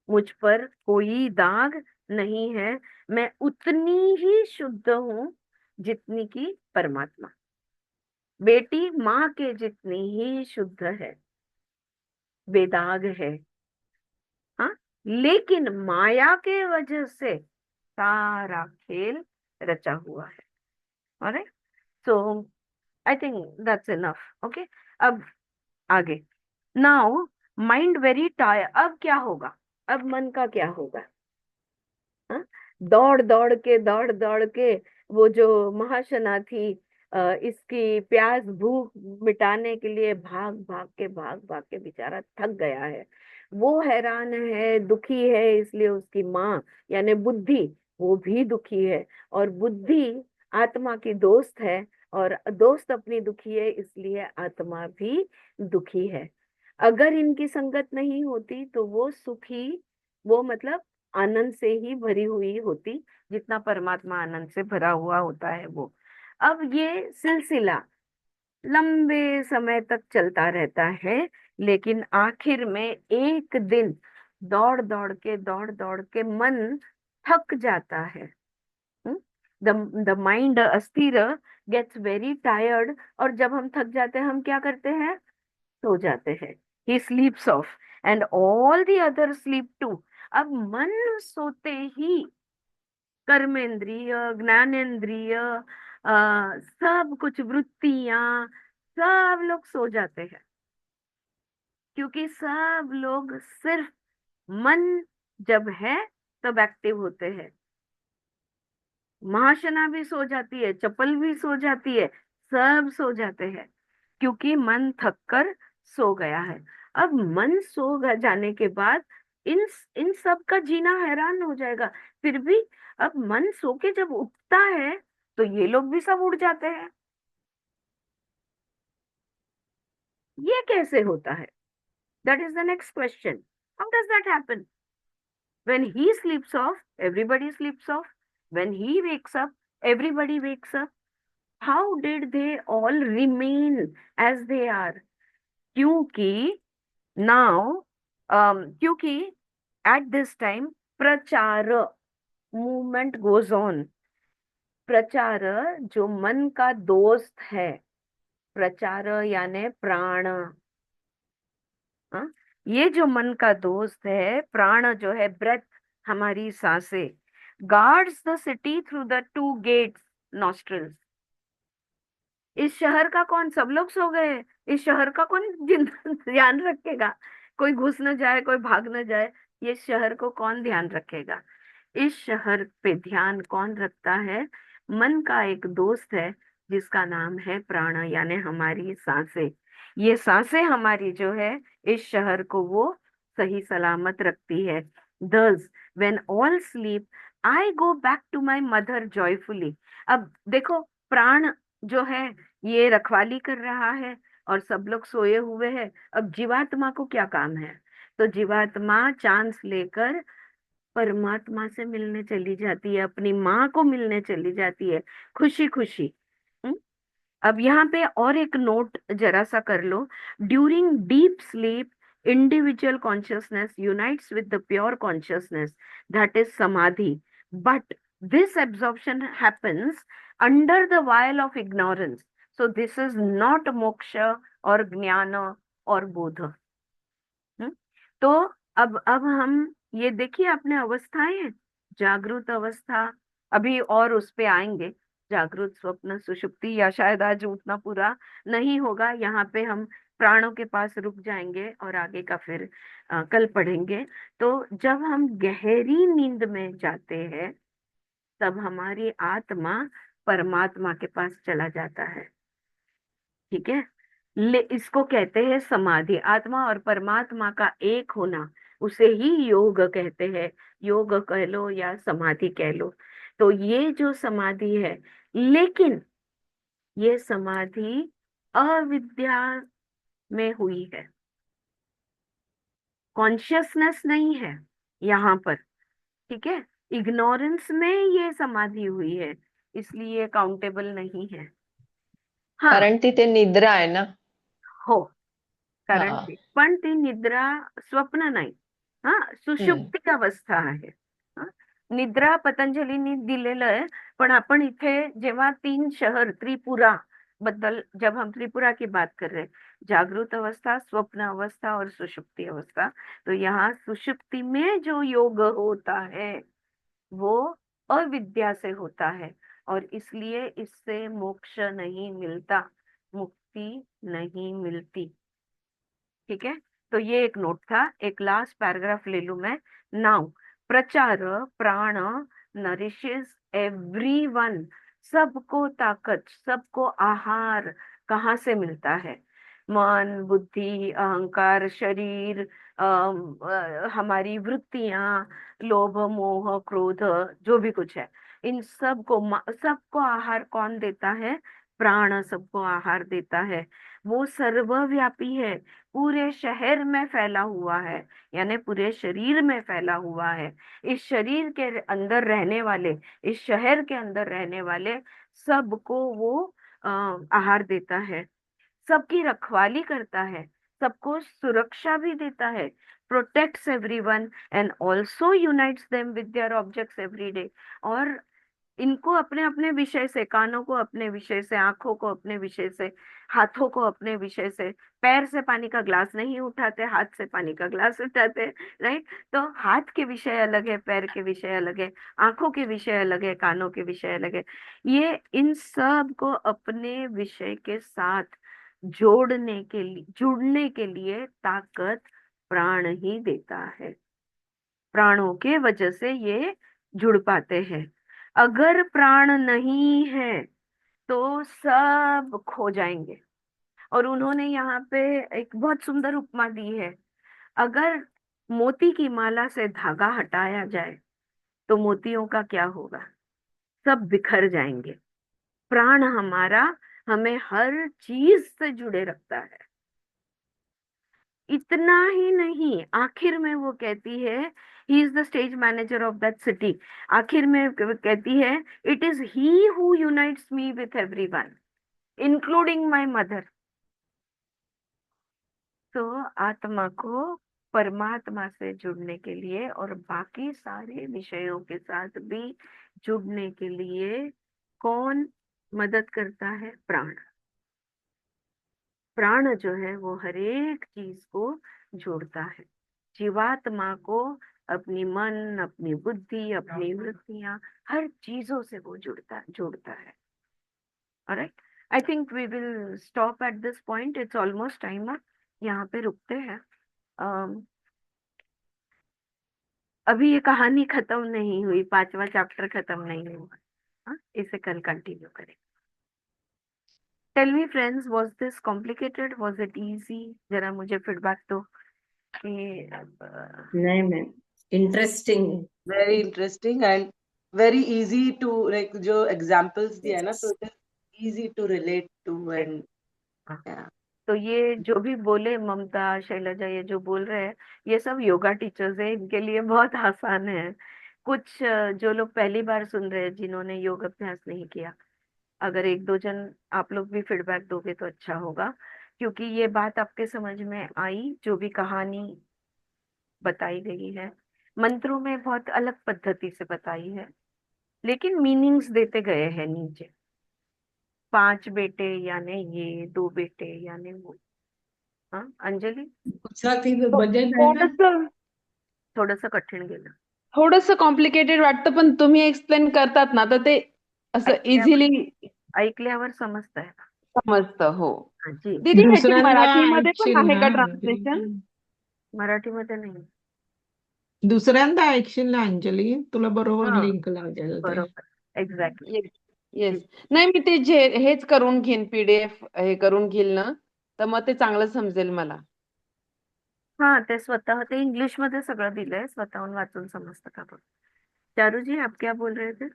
मुझ पर कोई दाग नहीं है, मैं उतनी ही शुद्ध हूँ जितनी की परमात्मा। बेटी माँ के जितनी ही शुद्ध है, बेदाग है। हाँ, लेकिन माया के वजह से सारा खेल रचा हुआ है। Alright, so I think that's enough. Okay, अब आगे। नाउ माइंड वेरी टायर, अब क्या होगा, अब मन का क्या होगा? हाँ? दौड़ दौड़ के वो जो महाशना थी, इसकी प्यास भूख मिटाने के लिए भाग भाग के बेचारा थक गया है, वो हैरान है, दुखी है, इसलिए उसकी माँ यानी बुद्धि वो भी दुखी है, और बुद्धि आत्मा की दोस्त है, और दोस्त अपनी दुखी है, इसलिए आत्मा भी दुखी है। अगर इनकी संगत नहीं होती तो वो सुखी, वो मतलब आनंद से ही भरी हुई होती, जितना परमात्मा आनंद से भरा हुआ होता है वो। अब ये सिलसिला लंबे समय तक चलता रहता है, लेकिन आखिर में एक दिन दौड़ दौड़ के मन थक जाता है। द माइंड अस्थिर गेट्स वेरी टायर्ड, और जब हम थक जाते हैं हम क्या करते हैं? सो जाते हैं। He sleeps off and all the other sleep too. अब मन सोते ही कर्मेंद्रिय, ज्ञानेंद्रिय, सब कुछ वृत्तियां, सब लोग सो जाते हैं, क्योंकि सब लोग सिर्फ मन जब है तब एक्टिव होते हैं। महाशना भी सो जाती है, चपल भी सो जाती है, सब सो जाते हैं, क्योंकि मन थक कर सो गया है। अब मन जाने के बाद इन इन सब का जीना हैरान हो जाएगा। फिर भी अब मन सो के जब उठता है तो ये लोग भी सब उड़ जाते हैं, ये कैसे होता है? That is the next question. How does that happen? When he sleeps off, everybody sleeps off. When he wakes up, everybody wakes up. How did they all remain as they are? क्योंकि now, क्योंकि at this time प्रचार movement goes on. प्रचार जो मन का दोस्त है, प्रचार यानी प्राण, हाँ? ये जो मन का दोस्त है, प्राण जो है, ब्रेथ, हमारी सांसें, guards the city through the 2 gates nostrils. इस शहर का कौन, सब लोग सो गए, इस शहर का कौन ध्यान रखेगा? कोई घुस न जाए, कोई भाग न जाए, ये शहर को कौन ध्यान रखेगा? इस शहर पे ध्यान कौन रखता है? मन का एक दोस्त है, जिसका नाम है प्राण, यानी हमारी सांसें। ये सांसें हमारी जो है इस शहर को वो सही सलामत रखती है। Thus, when all sleep, I go back to my mother joyfully. अब देखो, प्राण जो है ये रखवाली कर रहा है और सब लोग सोए हुए हैं। अब जीवात्मा को क्या काम है? तो जीवात्मा चांस लेकर परमात्मा से मिलने चली जाती है, अपनी माँ को मिलने चली जाती है, खुशी खुशी। अब यहाँ पे और एक नोट जरा सा कर लो। During deep sleep individual consciousness unites with the pure consciousness, that is samadhi, but this absorption happens under the veil of ignorance, so this is not moksha और ज्ञान और बोध। हम्म? तो अब हम ये देखिए अपने अवस्थाएं हैं, जागृत अवस्था, अभी और उस पे आएंगे, जागृत स्वप्न सुषुप्ति, या शायद आज उतना पूरा नहीं होगा, यहाँ पे हम प्राणों के पास रुक जाएंगे और आगे का फिर कल पढ़ेंगे। तो जब हम गहरी नींद में जाते हैं तब हमारी आत्मा परमात्मा के पास चला जाता है, ठीक है। इसको कहते हैं समाधि। आत्मा और परमात्मा का एक होना, उसे ही योग कहते हैं। योग कह लो या समाधि कह लो। तो ये जो समाधि है, लेकिन ये समाधि अविद्या में हुई है, कॉन्शियसनेस नहीं है यहाँ पर, ठीक है। इग्नोरेंस में ये समाधि हुई है, इसलिए काउंटेबल नहीं है। हाँ, कारण ती ते निद्रा आहे ना. हो, कारण हा. ते पण ती निद्रा स्वप्न नाही, हा हम्म. सुषुप्ती अवस्था आहे. हा, निद्रा पतंजलींनी दिलेलं आहे, पण आपण इथे जेव्हा 3 शहर त्रिपुरा बद्दल, जब हम त्रिपुरा की बात कर रहे हैं, जागृत अवस्था, स्वप्न अवस्था और सुषुप्ति अवस्था, तो यहाँ सुषुप्ति में जो योग होता है वो अविद्या से होता है, और इसलिए इससे मोक्ष नहीं मिलता, मुक्ति नहीं मिलती, ठीक है। तो ये एक नोट था। एक लास्ट पैराग्राफ ले लूं मैं। नाउ, प्रचार प्राण नरिशेस एवरीवन, सबको ताकत, सबको आहार कहाँ से मिलता है? मन, बुद्धि, अहंकार, शरीर, हमारी वृत्तियां, लोभ, मोह, क्रोध, जो भी कुछ है, इन सबको आहार कौन देता है? प्राण सबको आहार देता है। वो सर्वव्यापी है, पूरे शहर में फैला हुआ है, यानी पूरे शरीर में फैला हुआ है। इस शरीर के अंदर रहने वाले, इस शहर के अंदर रहने वाले सबको वो आहार देता है, सबकी रखवाली करता है, सबको सुरक्षा भी देता है, protects everyone and also unites them with their objects every day. और इनको अपने अपने विषय से, कानों को अपने विषय से, आंखों को अपने विषय से, हाथों को अपने विषय से, पैर से पानी का ग्लास नहीं उठाते, हाथ से पानी का ग्लास उठाते, राइट। तो हाथ के विषय अलग है, पैर के विषय अलग है, आंखों के विषय अलग है, कानों के विषय अलग है। ये इन सब को अपने विषय के साथ जोड़ने के लिए, जुड़ने के लिए ताकत प्राण ही देता है। प्राणों के वजह से ये जुड़ पाते हैं। अगर प्राण नहीं है तो सब खो जाएंगे। और उन्होंने यहाँ पे एक बहुत सुंदर उपमा दी है। अगर मोती की माला से धागा हटाया जाए तो मोतियों का क्या होगा? सब बिखर जाएंगे। प्राण हमारा हमें हर चीज से जुड़े रखता है। इतना ही नहीं, आखिर में वो कहती है, he is the stage manager of that city, आखिर में कहती है, it is he who unites me with everyone including my mother. तो आत्मा को परमात्मा से जुड़ने के लिए और बाकी सारे विषयों के साथ भी जुड़ने के लिए कौन मदद करता है? प्राण। प्राण जो है वो हर एक चीज को जोड़ता है, जीवात्मा को अपनी मन, अपनी बुद्धि, अपनी वृत्तियां, हर चीजों से वो जोड़ता है। Alright, I think we will stop at this point, it's almost time up, यहाँ पे रुकते हैं। अभी ये कहानी खत्म नहीं हुई, 5वां चैप्टर खत्म नहीं हुआ। हाँ, इसे कल कंटिन्यू करें। Tell me friends, was this complicated, was it easy? जरा मुझे फीडबैक दो कि नहीं मैम, इंटरेस्टिंग है। Very interesting and very easy to like जो examples दिया है ना, तो it is easy to relate to and yeah. तो ये जो भी बोले ममता, शैलजा, ये जो बोल रहे हैं ये सब योगा टीचर्स हैं, इनके लिए बहुत आसान है। कुछ जो लोग पहली बार सुन रहे हैं, जिन्होंने योग अभ्यास नहीं किया, अगर एक दो जन आप लोग भी फीडबैक दोगे तो अच्छा होगा, क्योंकि ये बात आपके समझ में आई। जो भी कहानी बताई गई है मंत्रों में बहुत अलग पद्धति से बताई है, लेकिन मीनिंग्स देते गए हैं नीचे। 5 बेटे यानी ये, 2 बेटे यानी वो। हाँ अंजलि, गुजराती में भजन आहे ना, थोडंसं कठीण गेलं. थोडस कॉम्प्लिकेटेड वाटतं, पण तुम्ही एक्सप्लेन करतात ना तर ते असं ऐकल्यावर इझिली ऐकल्यावर समजतंय. समजतं. हो हा, जी. दीदी, ह्याची दुसऱ्यांदा मराठीमध्ये पण ऐकशील आहे का ना ट्रान्सलेशन? मराठीमध्ये नाही. दुसऱ्यांदा ऐकशील ना अंजली, तुला बरोबर हा, लिंक लागेल ते. बरोबर, एक्झॅक्टली. येस. नाही, मी ते जे हेच करून घेईन, पीडीएफ हे करून घेईल ना, तर मग ते चांगलं समजेल मला. हा, ते स्वतः ते इंग्लिश मध्ये सगळं दिलंय, स्वतःहून वाचून समजतं का बघ. चारूजी, आप क्या बोल रहे थे?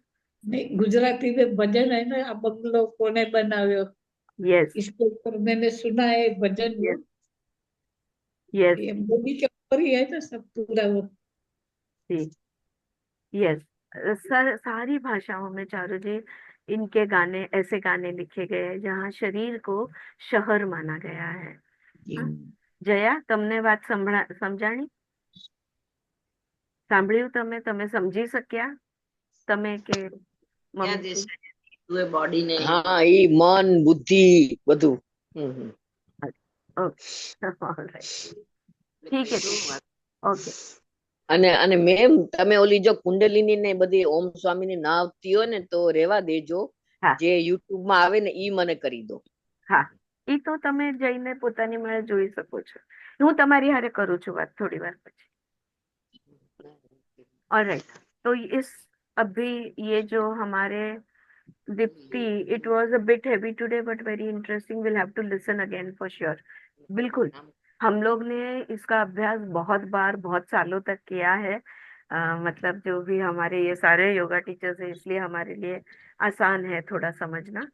नहीं गुजराती में भजन है ना, आ बंगलो कोने बनाव्यो, यस, इसके ऊपर मैंने सुना है एक भजन वो, यस, यस, ये मूवी के ऊपर ही है ना सब पूरा वो। जी, यस। सारी भाषाओं में चारूजी इनके गाने, ऐसे गाने लिखे गए हैं जहाँ शरीर को शहर माना गया है. હા? જયા, તમને વાત સમજાણી? સાંભળ્યું તમે? તમે સમજી શક્યા? તમે કે મમ્મી? body ને હા ઈ મન બુદ્ધિ બધું ઓકે, ઓલરાઈટ, ઠીક है. ઓકે. અને અને મેમ તમે ઓલી જો કુંડલિની ને બધી ઓમ સ્વામીની ના આવતી હોય ને તો રેવા દેજો. હા. જે યુટ્યુબ માં આવે ને ઈ મને કરી દો. હા, એ તો તમે જઈને પોતાની મેળે જોઈ શકો છો. હું તમારી હારે કરું છું વાત થોડી વાર પછી. ऑलराइट, तो इस अभी ये जो हमारे Deepti, it was a bit heavy today but very interesting, will have to listen again for sure. बिल्कुल, हम लोग ने इसका अभ्यास बहुत बार, बहुत सालों तक किया है. मतलब जो भी हमारे ये सारे योगा टीचर्स हैं, इसलिए हमारे लिए आसान है थोड़ा समझना.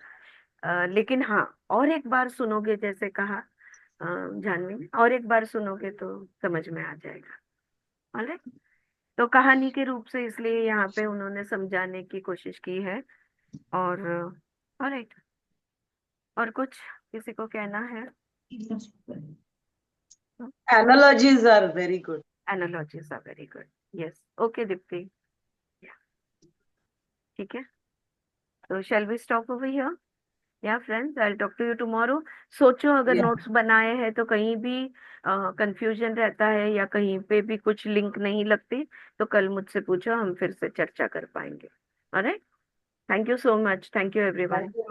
लेकिन हाँ, और एक बार सुनोगे, जैसे कहा जानवी ने, और एक बार सुनोगे तो समझ में आ जाएगा. ऑलराइट, तो कहानी के रूप से इसलिए यहाँ पे उन्होंने समझाने की कोशिश की है. और ऑलराइट, और कुछ किसी को कहना है? analogies are very good. Analogies are very good. Yes. Okay, Dipti. Yeah. ठीक है. So shall we stop over here? Yeah, friends, I'll talk to you tomorrow. सोचो, अगर Yeah. नोट्स बनाए हैं तो कहीं भी कंफ्यूजन रहता है या कहीं पे भी कुछ लिंक नहीं लगती तो कल मुझसे पूछो, हम फिर से चर्चा कर पाएंगे. Alright, thank you so much. Thank you everyone. Thank you,